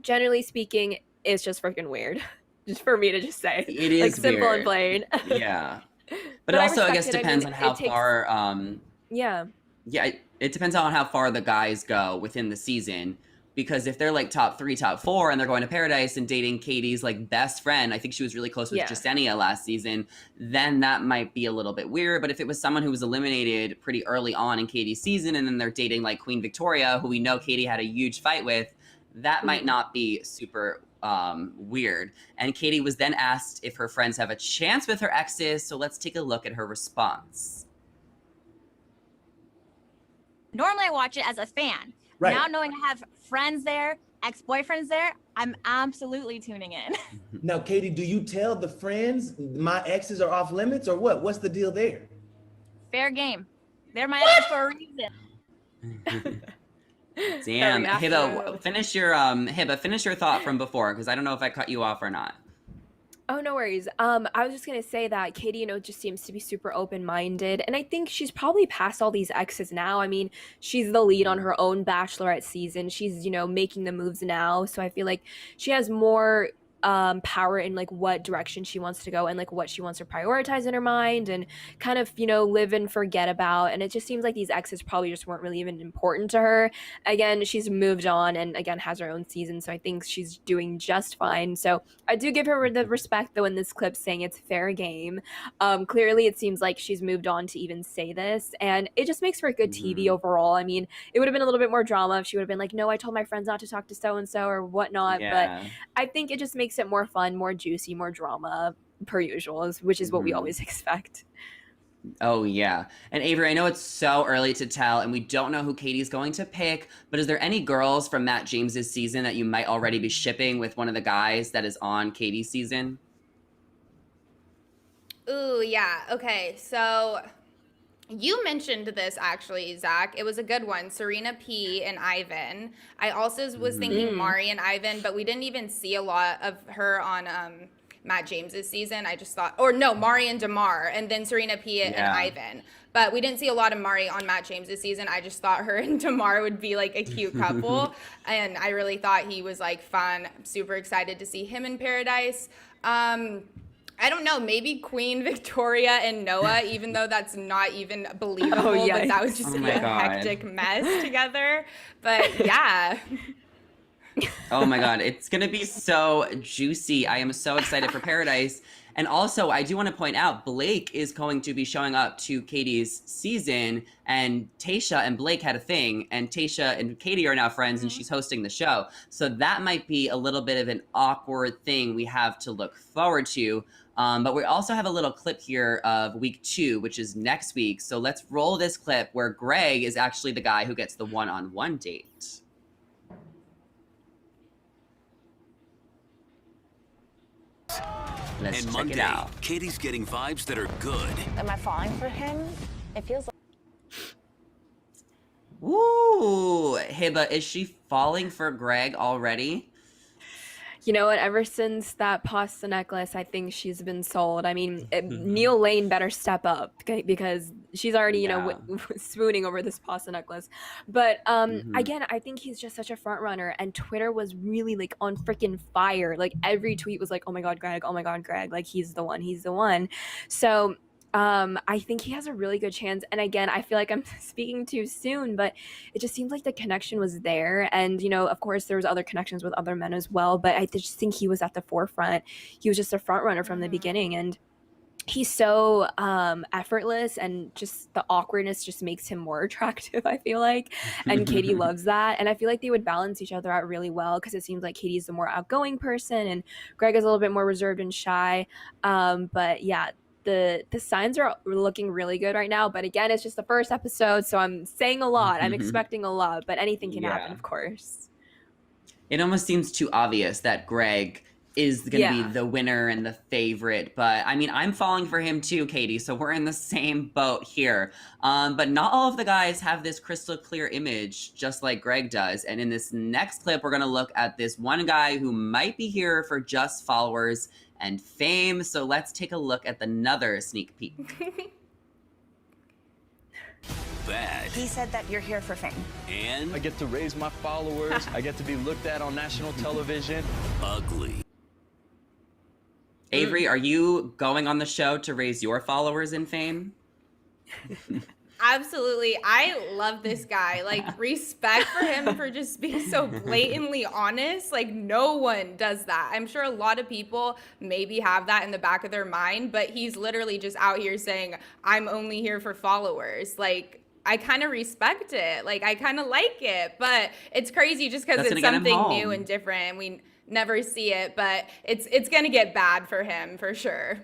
Speaker 3: generally speaking, it's just freaking weird. Just for me to just say.
Speaker 1: It is
Speaker 3: like simple
Speaker 1: weird.
Speaker 3: and plain.
Speaker 1: Yeah. But also, I guess, depends on how far... it depends on how far the guys go within the season, because if they're like top 3, top 4, and they're going to Paradise and dating Katie's like best friend, I think she was really close with Jasenia last season, then that might be a little bit weird. But if it was someone who was eliminated pretty early on in Katie's season, and then they're dating like Queen Victoria, who we know Katie had a huge fight with, that might not be super weird. And Katie was then asked if her friends have a chance with her exes, so let's take a look at her response.
Speaker 6: Normally I watch it as a fan.
Speaker 7: Right.
Speaker 6: Now knowing I have friends there, ex-boyfriends there, I'm absolutely tuning in.
Speaker 7: Now, Katie, do you tell the friends my exes are off limits or what? What's the deal there?
Speaker 6: Fair game. They're my exes for a reason.
Speaker 1: Damn,
Speaker 3: Very
Speaker 1: Hiba,
Speaker 3: after.
Speaker 1: finish your thought from before, because I don't know if I cut you off or not.
Speaker 3: Oh, no worries. I was just gonna say that Katie, just seems to be super open-minded, and I think she's probably past all these exes now. I mean, she's the lead on her own Bachelorette season. She's, making the moves now, so I feel like she has more power in like what direction she wants to go and like what she wants to prioritize in her mind and kind of live and forget about. And it just seems like these exes probably just weren't really even important to her. Again, she's moved on and again has her own season, so I think she's doing just fine. So I do give her the respect though in this clip, saying it's fair game. Clearly it seems like she's moved on to even say this, and it just makes for good TV overall. I mean, it would have been a little bit more drama if she would have been like, no, I told my friends not to talk to so and so or whatnot.
Speaker 1: Yeah.
Speaker 3: But I think it just makes it more fun, more juicy, more drama per usual, which is what we always expect.
Speaker 1: Oh, yeah. And Avery, I know it's so early to tell, and we don't know who Katie's going to pick, but is there any girls from Matt James's season that you might already be shipping with one of the guys that is on Katie's season?
Speaker 2: Ooh, yeah. Okay, so you mentioned this actually, Zach. It was a good one. Serena P and Ivan. I also was thinking Mari and Ivan, but we didn't even see a lot of her on Matt James's season. I just thought, or no, Mari and Damar, and then Serena P and Ivan. But we didn't see a lot of Mari on Matt James's season. I just thought her and Damar would be like a cute couple. And I really thought he was like fun. I'm super excited to see him in Paradise. I don't know, maybe Queen Victoria and Noah, even though that's not even believable, but that would just be a hectic mess together. But yeah.
Speaker 1: Oh my God, it's gonna be so juicy. I am so excited for Paradise. And also, I do want to point out, Blake is going to be showing up to Katie's season, and Tayshia and Blake had a thing, and Tayshia and Katie are now friends, and she's hosting the show. So that might be a little bit of an awkward thing we have to look forward to. But we also have a little clip here of week 2, which is next week. So let's roll this clip where Greg is actually the guy who gets the one-on-one date. Let's
Speaker 8: and
Speaker 1: check
Speaker 8: Monday,
Speaker 1: it out.
Speaker 8: Katie's getting vibes that are good.
Speaker 9: Am I falling for him? It feels like.
Speaker 1: Ooh, Hiba, is she falling for Greg already?
Speaker 3: You know what? Ever since that pasta necklace, I think she's been sold. I mean, Neil Lane better step up, okay, because she's already, swooning over this pasta necklace. But again, I think he's just such a front runner, and Twitter was really like on freaking fire. Like every tweet was like, "Oh my God, Greg! Oh my God, Greg! Like he's the one. He's the one." So. I think he has a really good chance. And again, I feel like I'm speaking too soon, but it just seems like the connection was there. And, of course, there was other connections with other men as well. But I just think he was at the forefront. He was just a front runner from the beginning. And he's so effortless, and just the awkwardness just makes him more attractive, I feel like. And Katie loves that. And I feel like they would balance each other out really well, because it seems like Katie's the more outgoing person and Greg is a little bit more reserved and shy. But yeah, the signs are looking really good right now. But again, it's just the first episode, so I'm saying a lot. I'm expecting a lot, but anything can happen, of course.
Speaker 1: It almost seems too obvious that Greg is going to be the winner and the favorite. But I mean, I'm falling for him too, Katie. So we're in the same boat here. But not all of the guys have this crystal clear image, just like Greg does. And in this next clip, we're going to look at this one guy who might be here for just followers and fame. So let's take a look at another sneak peek.
Speaker 8: Bad.
Speaker 9: He said that you're here for fame.
Speaker 8: And
Speaker 10: I get to raise my followers. I get to be looked at on national television.
Speaker 8: ugly.
Speaker 1: Avery, are you going on the show to raise your followers in fame?
Speaker 2: Absolutely. I love this guy. Like, respect for him for just being so blatantly honest. Like, no one does that. I'm sure a lot of people maybe have that in the back of their mind, but he's literally just out here saying, I'm only here for followers. Like, I kind of respect it. Like, I kind of like it, but it's crazy just because it's something new and different, and we never see it, but it's going to get bad for him for sure.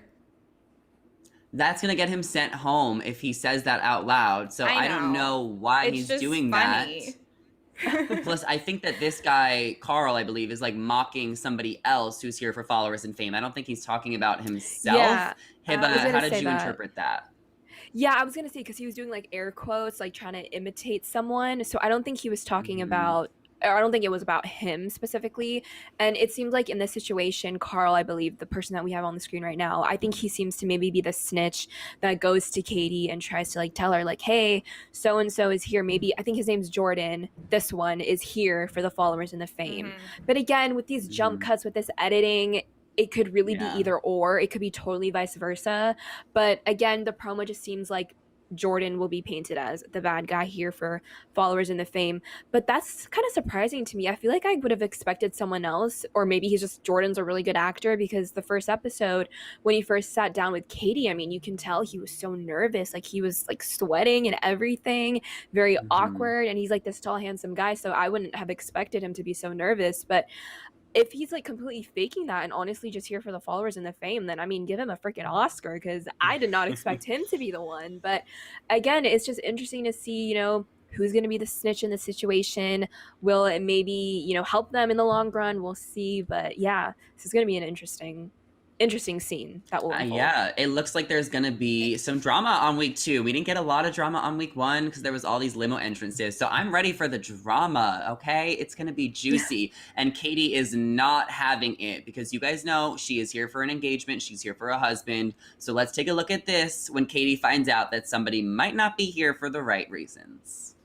Speaker 1: That's going to get him sent home if he says that out loud. So I don't know why
Speaker 2: It's
Speaker 1: he's
Speaker 2: just
Speaker 1: doing
Speaker 2: funny.
Speaker 1: that. Plus, I think that this guy, Carl, I believe, is like mocking somebody else who's here for followers and fame. I don't think he's talking about himself.
Speaker 3: Yeah,
Speaker 1: Hiba,
Speaker 3: I was gonna
Speaker 1: how did
Speaker 3: say
Speaker 1: you
Speaker 3: that.
Speaker 1: interpret that?
Speaker 3: Yeah, I was gonna say because he was doing like air quotes, like trying to imitate someone. So I don't think he was talking about, or I don't think it was about him specifically. And it seemed like in this situation, Carl, I believe, the person that we have on the screen right now, I think he seems to maybe be the snitch that goes to Katie and tries to like tell her, like, hey, so and so is here. Maybe I think his name's Jordan. This one is here for the followers and the fame. But again, with these jump cuts, with this editing, it could really be either or. It could be totally vice versa. But again, the promo just seems like Jordan will be painted as the bad guy here for followers and the fame. But that's kind of surprising to me. I feel like I would have expected someone else, or maybe he's just, Jordan's a really good actor, because the first episode, when he first sat down with Katie, I mean, you can tell he was so nervous. Like, he was like sweating and everything, very awkward. And he's like this tall, handsome guy. So I wouldn't have expected him to be so nervous. But if he's like completely faking that and honestly just here for the followers and the fame, then I mean, give him a freaking Oscar, because I did not expect him to be the one. But again, it's just interesting to see, you know, who's going to be the snitch in the situation. Will it maybe, you know, help them in the long run? We'll see. But yeah, this is going to be an interesting scene that will unfold.
Speaker 1: Yeah, it looks like there's gonna be some drama on week 2. We didn't get a lot of drama on week 1 because there was all these limo entrances. So I'm ready for the drama, okay? It's gonna be juicy. And Katie is not having it, because you guys know she is here for an engagement. She's here for a husband. So let's take a look at this when Katie finds out that somebody might not be here for the right reasons.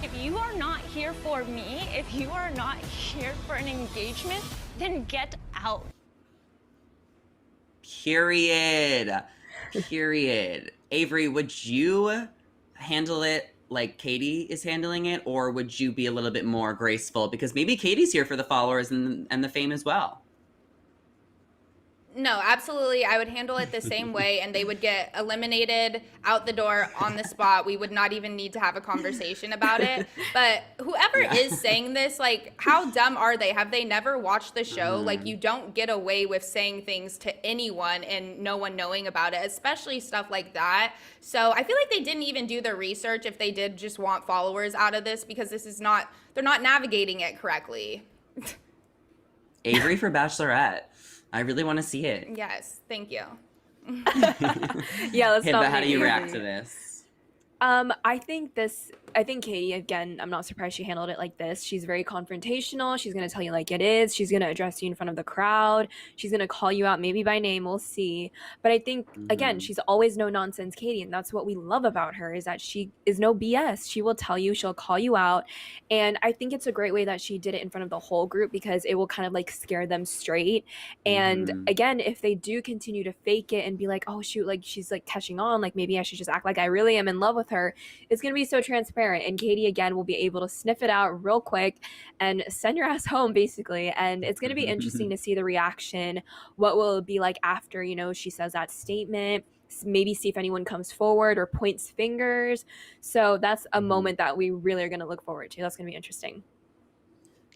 Speaker 4: If you are not here for me, if you are not here for an engagement, then get out.
Speaker 1: Period. Avery, would you handle it like Katie is handling it, or would you be a little bit more graceful? Because maybe Katie's here for the followers and the fame as well.
Speaker 2: No, absolutely. I would handle it the same way, and they would get eliminated out the door on the spot. We would not even need to have a conversation about it. But whoever is saying this, like, how dumb are they? Have they never watched the show? Like, you don't get away with saying things to anyone and no one knowing about it, especially stuff like that. So I feel like they didn't even do the research if they did just want followers out of this, because this is not, they're not navigating it correctly.
Speaker 1: Avery for Bachelorette. I really want to see it.
Speaker 2: Yes, thank you.
Speaker 3: Yeah, let's
Speaker 1: Hey,
Speaker 3: not.
Speaker 1: but how do you react to this?
Speaker 3: I think Katie, again, I'm not surprised she handled it like this. She's very confrontational. She's going to tell you like it is. She's going to address you in front of the crowd. She's going to call you out maybe by name. We'll see. But I think, again, she's always no nonsense Katie. And that's what we love about her, is that she is no BS. She will tell you, she'll call you out. And I think it's a great way that she did it in front of the whole group, because it will kind of like scare them straight. And again, if they do continue to fake it and be like, oh shoot, like she's like catching on, like maybe I should just act like I really am in love with her, it's going to be so transparent. And Katie, again, will be able to sniff it out real quick and send your ass home, basically. And it's going to be interesting to see the reaction. What will it be like after, you know, she says that statement? Maybe see if anyone comes forward or points fingers. So that's a moment that we really are going to look forward to. That's going to be interesting.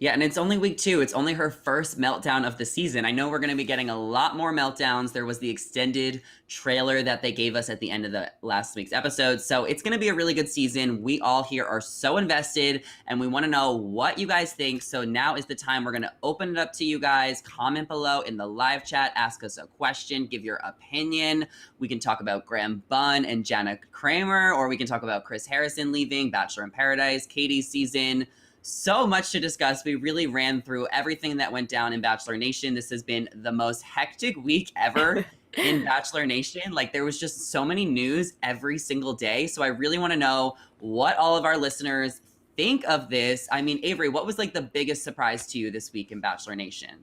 Speaker 1: Yeah, and it's only week 2. It's only her first meltdown of the season. I know we're going to be getting a lot more meltdowns. There was the extended trailer that they gave us at the end of the last week's episode. So it's going to be a really good season. We all here are so invested, and we want to know what you guys think. So now is the time. We're going to open it up to you guys. Comment below in the live chat. Ask us a question. Give your opinion. We can talk about Graham Bunn and Jana Kramer, or we can talk about Chris Harrison leaving, Bachelor in Paradise, Katie's season. So much to discuss. We really ran through everything that went down in Bachelor Nation. This has been the most hectic week ever in Bachelor Nation. Like, there was just so many news every single day. So I really want to know what all of our listeners think of this. I mean, Avery, what was like the biggest surprise to you this week in Bachelor Nation?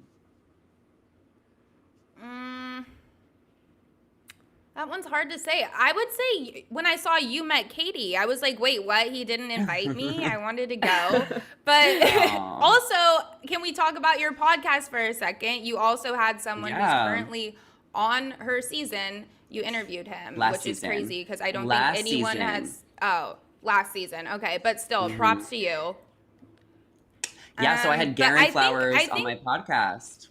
Speaker 2: That one's hard to say. I would say when I saw you met Katie, I was like, wait, what? He didn't invite me? I wanted to go. But also, can we talk about your podcast for a second? You also had someone who's currently on her season. You interviewed him, which is crazy, because I don't think anyone has. Oh, last season. Okay, but still, props to you.
Speaker 1: Yeah, so I had Garen Flowers on my podcast.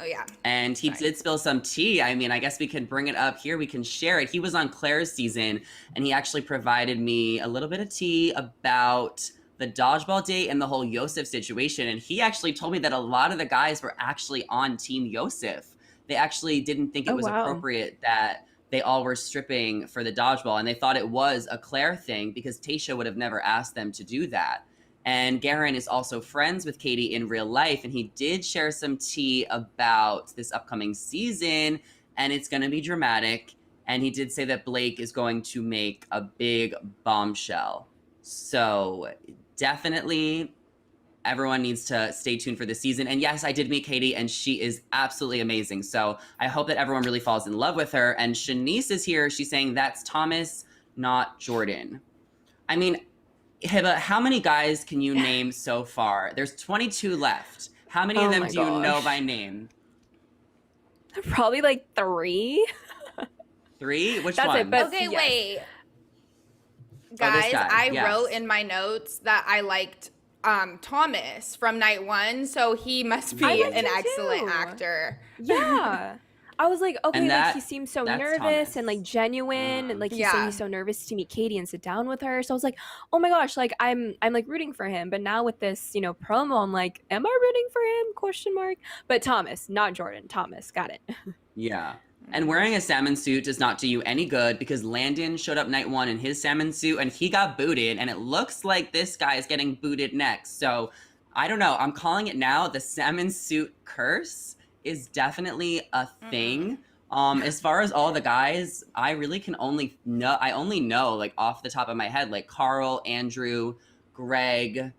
Speaker 2: Oh, yeah.
Speaker 1: And he did spill some tea. I mean, I guess we can bring it up here. We can share it. He was on Claire's season, and he actually provided me a little bit of tea about the dodgeball date and the whole Yosef situation. And he actually told me that a lot of the guys were actually on Team Yosef. They actually didn't think it was appropriate that they all were stripping for the dodgeball, and they thought it was a Claire thing because Tayshia would have never asked them to do that. And Garen is also friends with Katie in real life, and he did share some tea about this upcoming season, and it's going to be dramatic. And he did say that Blake is going to make a big bombshell. So definitely everyone needs to stay tuned for this season. And yes, I did meet Katie, and she is absolutely amazing. So I hope that everyone really falls in love with her. And Shanice is here. She's saying that's Thomas, not Jordan. I mean, Hiba, how many guys can you name so far? There's 22 left. How many of them do you know by name?
Speaker 3: Probably like 3.
Speaker 1: 3? Which
Speaker 3: That's
Speaker 1: one?
Speaker 3: it, but
Speaker 2: Okay,
Speaker 3: yes.
Speaker 2: wait.
Speaker 1: This
Speaker 2: Guys,
Speaker 1: guy,
Speaker 2: I
Speaker 1: yes.
Speaker 2: wrote in my notes that I liked Thomas from night 1, so he must be
Speaker 3: liked
Speaker 2: an
Speaker 3: him
Speaker 2: excellent
Speaker 3: too.
Speaker 2: actor.
Speaker 3: Yeah. I was like, okay,
Speaker 1: And
Speaker 3: like he
Speaker 1: that-
Speaker 3: seems so
Speaker 1: that's
Speaker 3: nervous
Speaker 1: Thomas.
Speaker 3: and like genuine, and like he's
Speaker 2: Yeah.
Speaker 3: saying he's so nervous to meet Katie and sit down with her. So I was like, oh my gosh, like I'm like rooting for him. But now with this, promo, I'm like, am I rooting for him? Question mark. But Thomas, not Jordan. Thomas, got it.
Speaker 1: Yeah. And wearing a salmon suit does not do you any good because Landon showed up night 1 in his salmon suit and he got booted, and it looks like this guy is getting booted next. So I don't know. I'm calling it now. The salmon suit curse is definitely a thing. As far as all the guys, I really can only know like off the top of my head, like Carl, Andrew, Greg.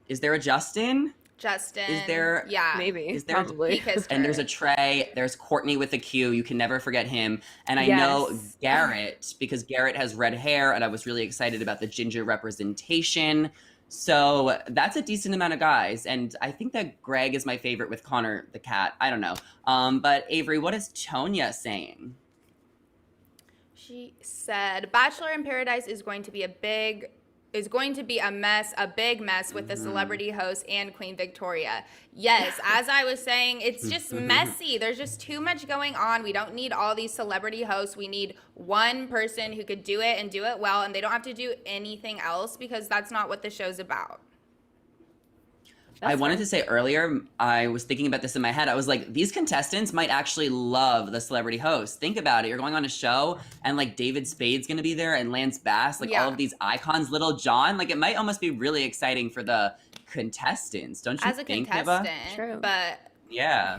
Speaker 1: Is there a Justin?
Speaker 2: Justin.
Speaker 1: Is there?
Speaker 2: Yeah.
Speaker 3: Maybe.
Speaker 1: Is there?
Speaker 3: Probably.
Speaker 2: He kissed
Speaker 1: And there's
Speaker 2: her.
Speaker 1: a Trey. There's Courtney with a Q. You can never forget him. And I know
Speaker 3: Yes.
Speaker 1: Garrett because Garrett has red hair, and I was really excited about the ginger representation. So that's a decent amount of guys. And I think that Greg is my favorite with Connor the cat. I don't know. But Avery, what is Tonya saying?
Speaker 2: She said, Bachelor in Paradise is going to be a big mess with the celebrity host and Queen Victoria. Yes, as I was saying, it's just messy. There's just too much going on. We don't need all these celebrity hosts. We need one person who could do it and do it well, and they don't have to do anything else because that's not what the show's about.
Speaker 1: I wanted to say earlier, I was thinking about this in my head. I was like, these contestants might actually love the celebrity host. Think about it. You're going on a show and like David Spade's going to be there and Lance Bass, like all of these icons, Little John. Like it might almost be really exciting for the contestants. Don't you
Speaker 2: As a
Speaker 1: think,
Speaker 2: contestant,
Speaker 1: Hiba?
Speaker 3: True.
Speaker 2: but
Speaker 1: Yeah.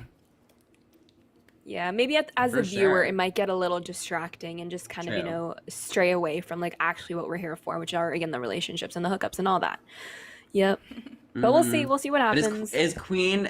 Speaker 3: Yeah, maybe as
Speaker 1: For
Speaker 3: a viewer,
Speaker 1: sure.
Speaker 3: it might get a little distracting and just kind of,
Speaker 1: True.
Speaker 3: stray away from like actually what we're here for, which are again the relationships and the hookups and all that. Yep. But we'll see. We'll see what
Speaker 1: But
Speaker 3: happens.
Speaker 1: is Queen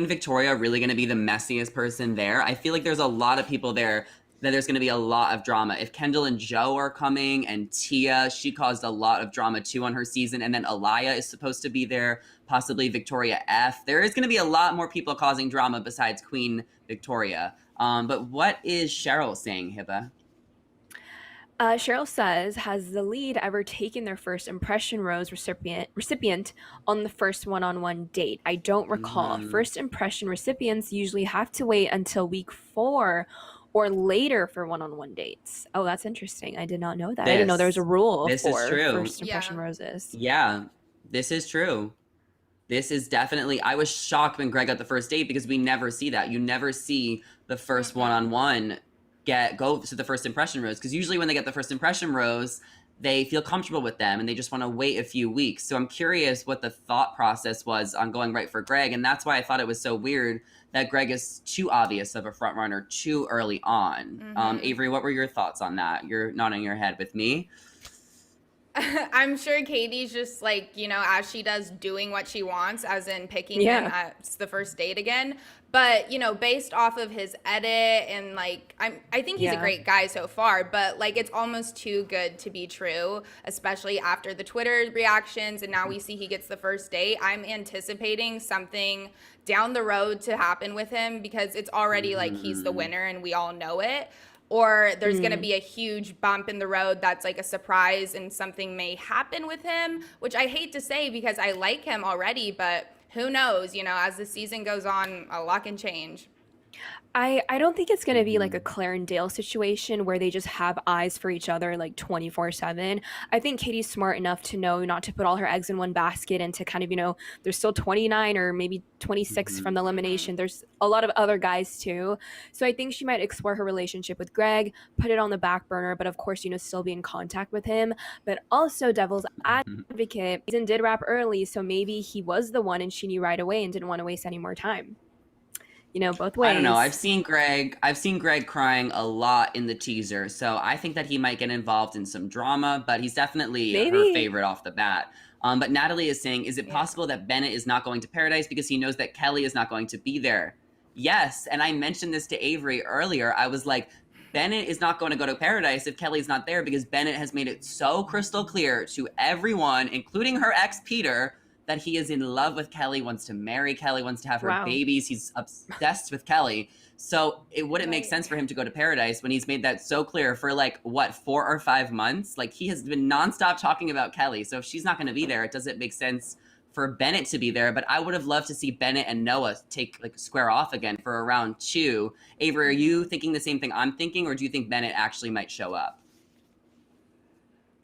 Speaker 1: Victoria really going to be the messiest person there? I feel like there's a lot of people there that there's going to be a lot of drama. If Kendall and Joe are coming, and Tia, she caused a lot of drama too on her season, and then Alaya is supposed to be there, possibly Victoria F. There is going to be a lot more people causing drama besides Queen Victoria. But what is Cheryl saying, Hiba?
Speaker 3: Cheryl says, has the lead ever taken their first impression rose recipient on the first one-on-one date? I don't recall. First impression recipients usually have to wait until week 4 or later for one-on-one dates. Oh, that's interesting. I did not know that. I didn't know there was a rule
Speaker 1: This is
Speaker 3: for
Speaker 1: true.
Speaker 3: first impression
Speaker 2: Yeah.
Speaker 3: roses.
Speaker 1: Yeah, this is true. This is definitely, I was shocked when Greg got the first date because we never see that. You never see the first one-on-one go to the first impression rose, because usually when they get the first impression rose, they feel comfortable with them and they just want to wait a few weeks. So I'm curious what the thought process was on going right for Greg, and that's why I thought it was so weird that Greg is too obvious of a front runner too early on. Avery, what were your thoughts on that? You're nodding your head with me.
Speaker 2: I'm sure Katie's just like, as she does, doing what she wants, as in picking him at the first date again. But, based off of his edit and like, I think he's a great guy so far, but like, it's almost too good to be true, especially after the Twitter reactions. And now we see he gets the first date. I'm anticipating something down the road to happen with him because it's already like he's the winner and we all know it. Or there's going to be a huge bump in the road that's like a surprise and something may happen with him, which I hate to say because I like him already, but who knows, as the season goes on, a lot can change.
Speaker 3: I don't think it's going to be like a Claire and Dale situation where they just have eyes for each other like 24/7. I think Katie's smart enough to know not to put all her eggs in one basket and to kind of, there's still 29 or maybe 26 from the elimination. There's a lot of other guys too. So I think she might explore her relationship with Greg, put it on the back burner, but of course, still be in contact with him. But also, devil's advocate, season did wrap early, so maybe he was the one and she knew right away and didn't want to waste any more time. Both ways.
Speaker 1: I don't know. I've seen Greg crying a lot in the teaser, so I think that he might get involved in some drama, but he's definitely her favorite off the bat. But Natalie is saying, is it possible that Bennett is not going to Paradise because he knows that Kelly is not going to be there? Yes, and I mentioned this to Avery earlier. I was like, Bennett is not going to go to Paradise if Kelly's not there because Bennett has made it so crystal clear to everyone, including her ex Peter, that he is in love with Kelly, wants to marry Kelly, wants to have her babies. He's obsessed with Kelly. So it wouldn't make sense for him to go to Paradise when he's made that so clear for 4 or 5 months. Like, he has been nonstop talking about Kelly. So if she's not going to be there, it doesn't make sense for Bennett to be there. But I would have loved to see Bennett and Noah square off again for a round 2. Avery, are you thinking the same thing I'm thinking, or do you think Bennett actually might show up?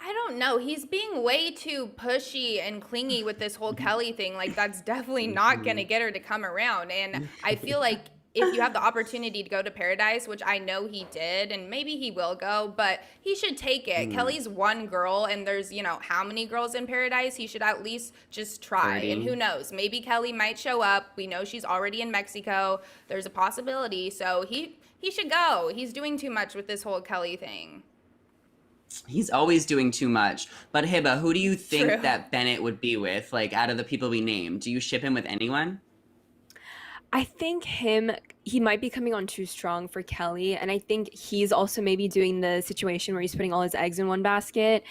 Speaker 2: I don't know. He's being way too pushy and clingy with this whole Kelly thing. Like, that's definitely not going to get her to come around. And I feel like if you have the opportunity to go to Paradise, which I know he did, and maybe he will go, but he should take it. Kelly's one girl, and there's, how many girls in Paradise? He should at least just try.
Speaker 1: 30.
Speaker 2: And who knows? Maybe Kelly might show up. We know she's already in Mexico. There's a possibility. So he should go. He's doing too much with this whole Kelly thing.
Speaker 1: He's always doing too much. But Hiba, who do you think that Bennett would be with, out of the people we named? Do you ship him with anyone?
Speaker 3: I think he might be coming on too strong for Kelly. And I think he's also maybe doing the situation where he's putting all his eggs in one basket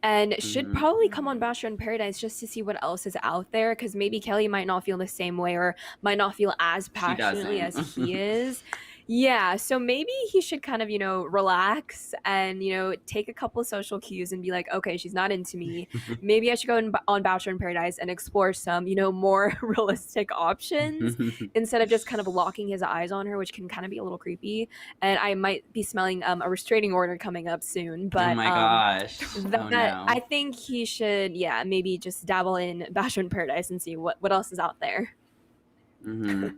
Speaker 3: and should probably come on Bachelor in Paradise just to see what else is out there. Because maybe Kelly might not feel the same way or might not feel as passionately as he is. Yeah, so maybe he should kind of, relax and, take a couple of social cues and be like, okay, she's not into me. Maybe I should go on Bachelor in Paradise and explore some, more realistic options instead of just kind of locking his eyes on her, which can kind of be a little creepy. And I might be smelling a restraining order coming up soon. But
Speaker 1: oh my gosh.
Speaker 3: I think he should, maybe just dabble in Bachelor in Paradise and see what else is out there.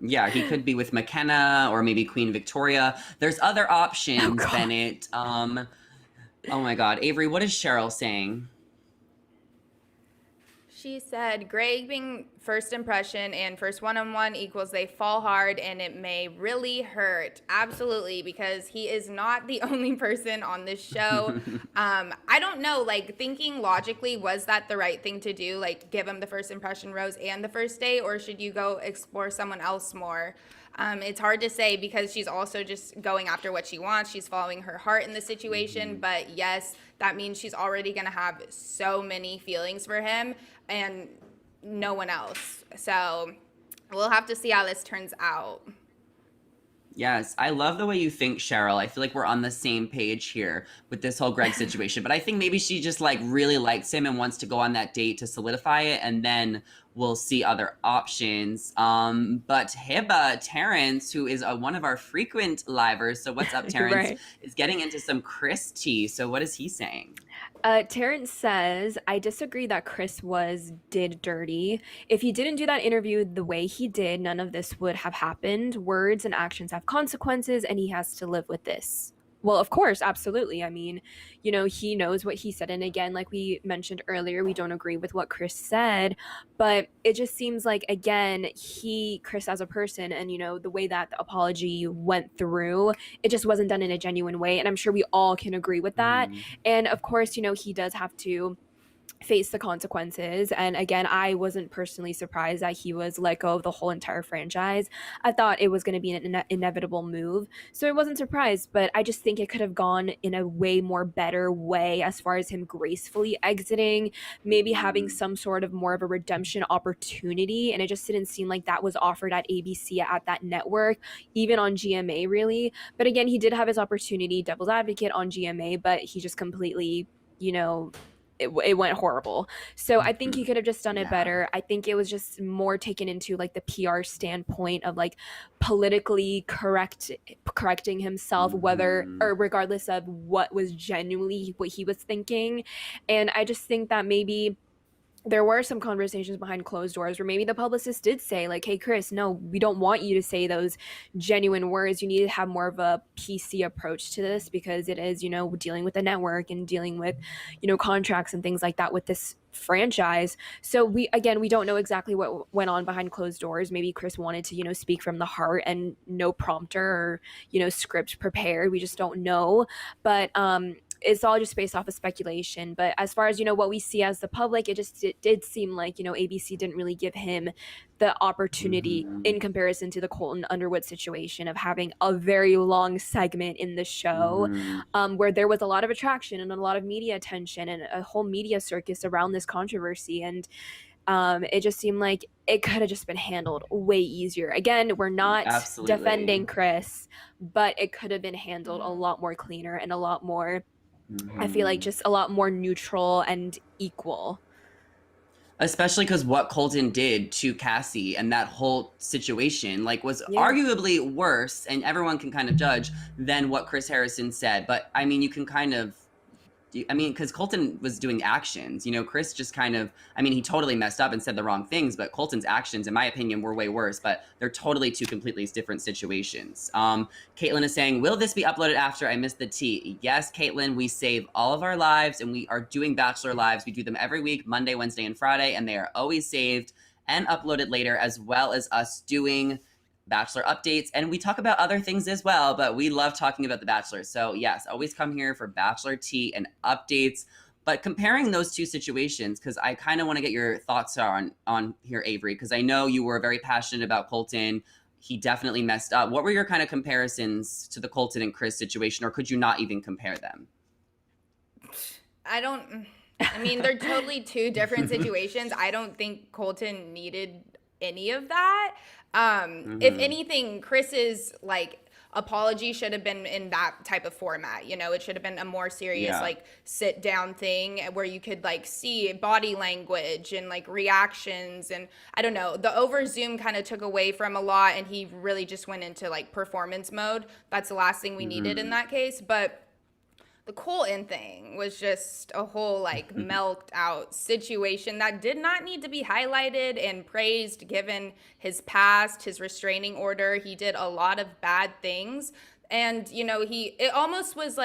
Speaker 1: Yeah, he could be with McKenna or maybe Queen Victoria. There's other options, Bennett. Oh my God. Avery, what is Cheryl saying?
Speaker 2: She said, Greg being first impression and first one-on-one equals they fall hard and it may really hurt. Absolutely, because he is not the only person on this show. I don't know, thinking logically, was that the right thing to do? Give him the first impression rose and the first date, or should you go explore someone else more? It's hard to say because she's also just going after what she wants. She's following her heart in the situation. But yes, that means she's already going to have so many feelings for him and no one else. So we'll have to see how this turns out.
Speaker 1: Yes, I love the way you think, Cheryl. I feel like we're on the same page here with this whole Greg situation. But I think maybe she just really likes him and wants to go on that date to solidify it, and then we'll see other options. But Hiba, Terrence, who is one of our frequent livers, so what's up, Terrence, is getting into some Chris tea. So what is he saying?
Speaker 3: Terrence says, I disagree that Chris did dirty. If he didn't do that interview the way he did, none of this would have happened. Words and actions have consequences, and he has to live with this. Well, of course, absolutely. I mean, he knows what he said. And again, like we mentioned earlier, we don't agree with what Chris said, but it just seems like, again, Chris as a person and, the way that the apology went through, it just wasn't done in a genuine way. And I'm sure we all can agree with that. And of course, he does have to face the consequences. And again, I wasn't personally surprised that he was let go of the whole entire franchise. I thought it was going to be an inevitable move. So I wasn't surprised, but I just think it could have gone in a way more better way as far as him gracefully exiting, maybe having some sort of more of a redemption opportunity. And it just didn't seem like that was offered at ABC, at that network, even on GMA really. But again, he did have his opportunity, devil's advocate on GMA, but he just completely, it went horrible. So I think he could have just done it
Speaker 1: Yeah.
Speaker 3: better. I think it was just more taken into like the PR standpoint of like politically correcting himself, whether or regardless of what was genuinely what he was thinking. And I just think that maybe there were some conversations behind closed doors where maybe the publicist did say like, hey Chris, no, we don't want you to say those genuine words. You need to have more of a PC approach to this because it is, you know, dealing with the network and dealing with, you know, contracts and things like that with this franchise. So we don't know exactly what went on behind closed doors. Maybe Chris wanted to, you know, speak from the heart and no prompter or, you know, script prepared. We just don't know. But it's all just based off of speculation. But as far as, you know, what we see as the public, it did seem like, you know, ABC didn't really give him the opportunity in comparison to the Colton Underwood situation of having a very long segment in the show where there was a lot of attraction and a lot of media attention and a whole media circus around this controversy. And it just seemed like it could have just been handled way easier. Again, we're not defending Chris, but it could have been handled a lot more cleaner and a lot more, I feel like just a lot more neutral and equal.
Speaker 1: Especially because what Colton did to Cassie and that whole situation like was arguably worse, and everyone can kind of judge, than what Chris Harrison said. But I mean, you can kind of, because Colton was doing actions, you know, Chris just kind of, he totally messed up and said the wrong things, but Colton's actions, in my opinion, were way worse, but they're totally two completely different situations. Caitlin is saying, will this be uploaded after? I missed the tea. Yes, Caitlin, we save all of our lives and we are doing Bachelor lives. We do them every week, Monday, Wednesday, and Friday, and they are always saved and uploaded later, as well as us doing Bachelor updates, and we talk about other things as well, but we love talking about the Bachelor. So yes, always come here for Bachelor tea and updates. But comparing those two situations, because I kind of want to get your thoughts on here, Avery, because I know you were very passionate about Colton. He definitely messed up. What were your kind of comparisons to the Colton and Chris situation, or could you not even compare them?
Speaker 2: They're totally two different situations. I don't think Colton needed any of that. If anything, Chris's apology should have been in that type of format. You know, it should have been a more serious sit down thing where you could see body language and reactions, and I don't know, the over zoom kind of took away from a lot, and he really just went into performance mode. That's the last thing we needed in that case. But the Colton thing was just a whole milked out situation that did not need to be highlighted and praised given his past, his restraining order. He did a lot of bad things. And, you know, it almost was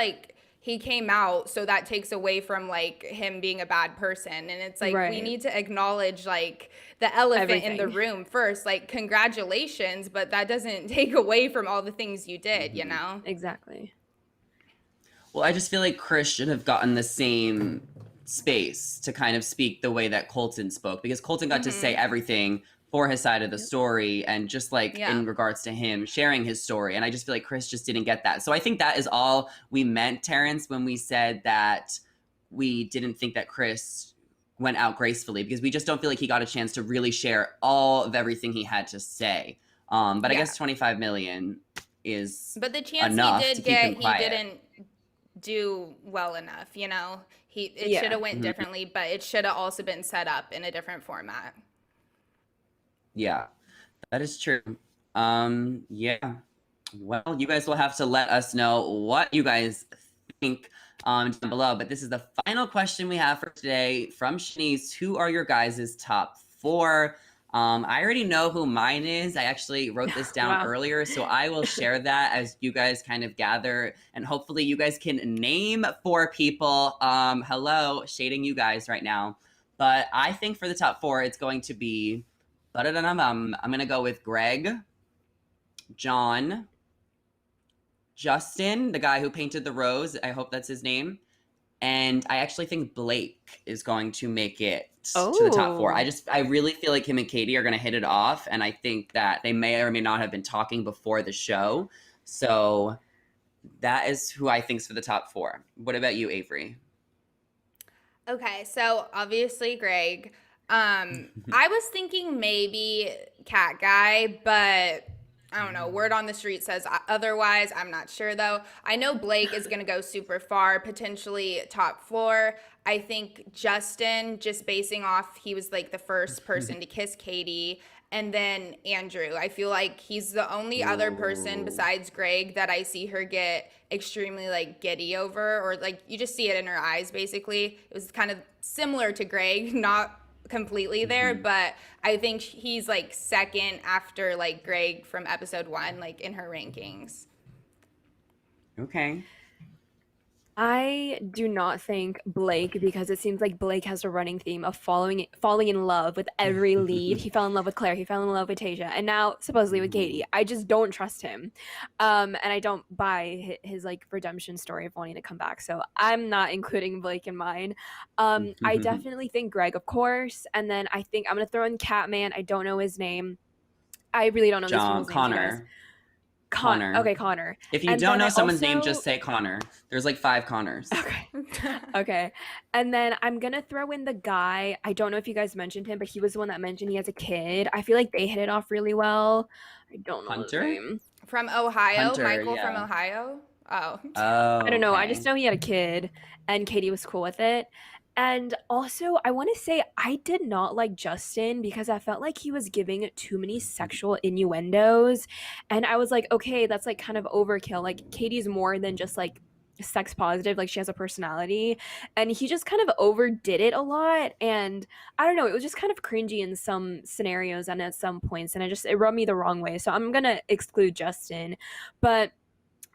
Speaker 2: he came out, so that takes away from him being a bad person. And it's we need to acknowledge the elephant in the room first. Congratulations, but that doesn't take away from all the things you did, you know?
Speaker 3: Exactly.
Speaker 1: Well, I just feel like Chris should have gotten the same space to kind of speak the way that Colton spoke, because Colton got to say everything for his side of the story, and just in regards to him sharing his story. And I just feel like Chris just didn't get that. So I think that is all we meant, Terrence, when we said that we didn't think that Chris went out gracefully, because we just don't feel like he got a chance to really share all of everything he had to say. But I guess 25 million is
Speaker 2: But the chance
Speaker 1: enough
Speaker 2: he
Speaker 1: to
Speaker 2: did
Speaker 1: keep him
Speaker 2: get,
Speaker 1: quiet.
Speaker 2: he didn't do well enough, you know? It should have went differently, but it should have also been set up in a different format.
Speaker 1: Yeah, that is true. Yeah. Well, you guys will have to let us know what you guys think down below. But this is the final question we have for today from Shanice. Who are your guys' top 4? I already know who mine is. I actually wrote this down earlier, so I will share that as you guys kind of gather, and hopefully you guys can name 4 people. Hello, shading you guys right now. But I think for the top 4, it's going to be, I'm going to go with Greg, John, Justin, the guy who painted the rose. I hope that's his name. And I actually think Blake is going to make it to the top 4. I really feel like him and Katie are going to hit it off. And I think that they may or may not have been talking before the show. So that is who I think is for the top 4. What about you, Avery?
Speaker 2: Okay, so obviously Greg. I was thinking maybe Cat Guy, but I don't know. Word on the street says otherwise. I'm not sure though. I know Blake is going to go super far, potentially top 4. I think Justin, just basing off, he was like the first person to kiss Katie. And then Andrew. I feel like he's the only other person besides Greg that I see her get extremely like giddy over, or like you just see it in her eyes basically. It was kind of similar to Greg, not completely there, but I think he's like second after like Greg from episode 1, like in her rankings.
Speaker 1: Okay.
Speaker 3: I do not think Blake, because it seems like Blake has a running theme of falling in love with every lead. He fell in love with Claire, he fell in love with Tasia, and now supposedly with Katie. I just don't trust him. And I don't buy his like redemption story of wanting to come back. So I'm not including Blake in mine. I definitely think Greg, of course. And then I think I'm going to throw in Catman. I don't know his name. I really don't know these people's names, you guys.
Speaker 1: Connor.
Speaker 3: Okay, Connor.
Speaker 1: If you
Speaker 3: And
Speaker 1: don't
Speaker 3: then
Speaker 1: know
Speaker 3: I
Speaker 1: someone's name,
Speaker 3: also-
Speaker 1: just say Connor. There's like 5 Connors.
Speaker 3: Okay. And then I'm going to throw in the guy. I don't know if you guys mentioned him, but he was the one that mentioned he has a kid. I feel like they hit it off really well. I don't know
Speaker 1: Hunter?
Speaker 3: his name.
Speaker 2: From Ohio,
Speaker 1: Hunter,
Speaker 2: Michael
Speaker 1: yeah.
Speaker 2: from Ohio. Oh.
Speaker 1: Oh,
Speaker 3: I don't know. I
Speaker 1: okay.
Speaker 3: just know he had a kid and Katie was cool with it. And also, I want to say I did not like Justin because I felt like he was giving too many sexual innuendos. And I was like, okay, that's like kind of overkill. Like, Katie's more than just like sex positive. Like, she has a personality. And he just kind of overdid it a lot. And I don't know, it was just kind of cringy in some scenarios and at some points. And it rubbed me the wrong way. So I'm going to exclude Justin. But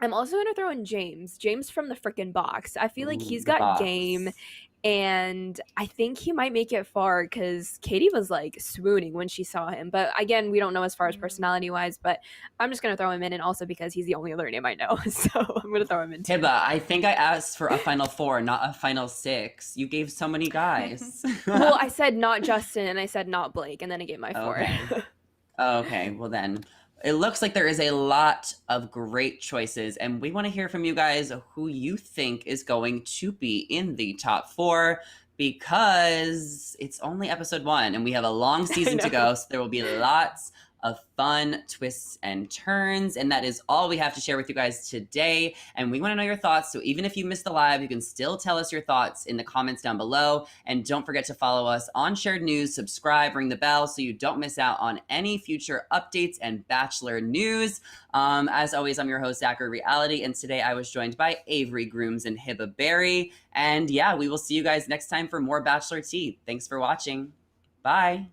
Speaker 3: I'm also going to throw in James from the frickin' box. I feel like he's
Speaker 1: The
Speaker 3: got
Speaker 1: box.
Speaker 3: game, and I think he might make it far because Katie was like swooning when she saw him. But again, we don't know as far as personality wise, but I'm just going to throw him in, and also because he's the only other name I know. So I'm going to throw him in too.
Speaker 1: Hiba, I think I asked for a final 4, not a final 6. You gave so many guys.
Speaker 3: Well, I said not Justin, and I said not Blake, and then I gave my 4.
Speaker 1: Okay. Okay, well then. It looks like there is a lot of great choices, and we want to hear from you guys who you think is going to be in the top 4, because it's only episode 1 and we have a long season to go, so there will be lots of fun twists and turns, and that is all we have to share with you guys today. And we want to know your thoughts, so even if you missed the live, you can still tell us your thoughts in the comments down below. And don't forget to follow us on Shared News, subscribe, ring the bell so you don't miss out on any future updates and Bachelor news. As always, I'm your host, Zachary Reality, and today I was joined by Avery Grooms and Hiba Berry. And yeah, we will see you guys next time for more Bachelor Tea. Thanks for watching. Bye.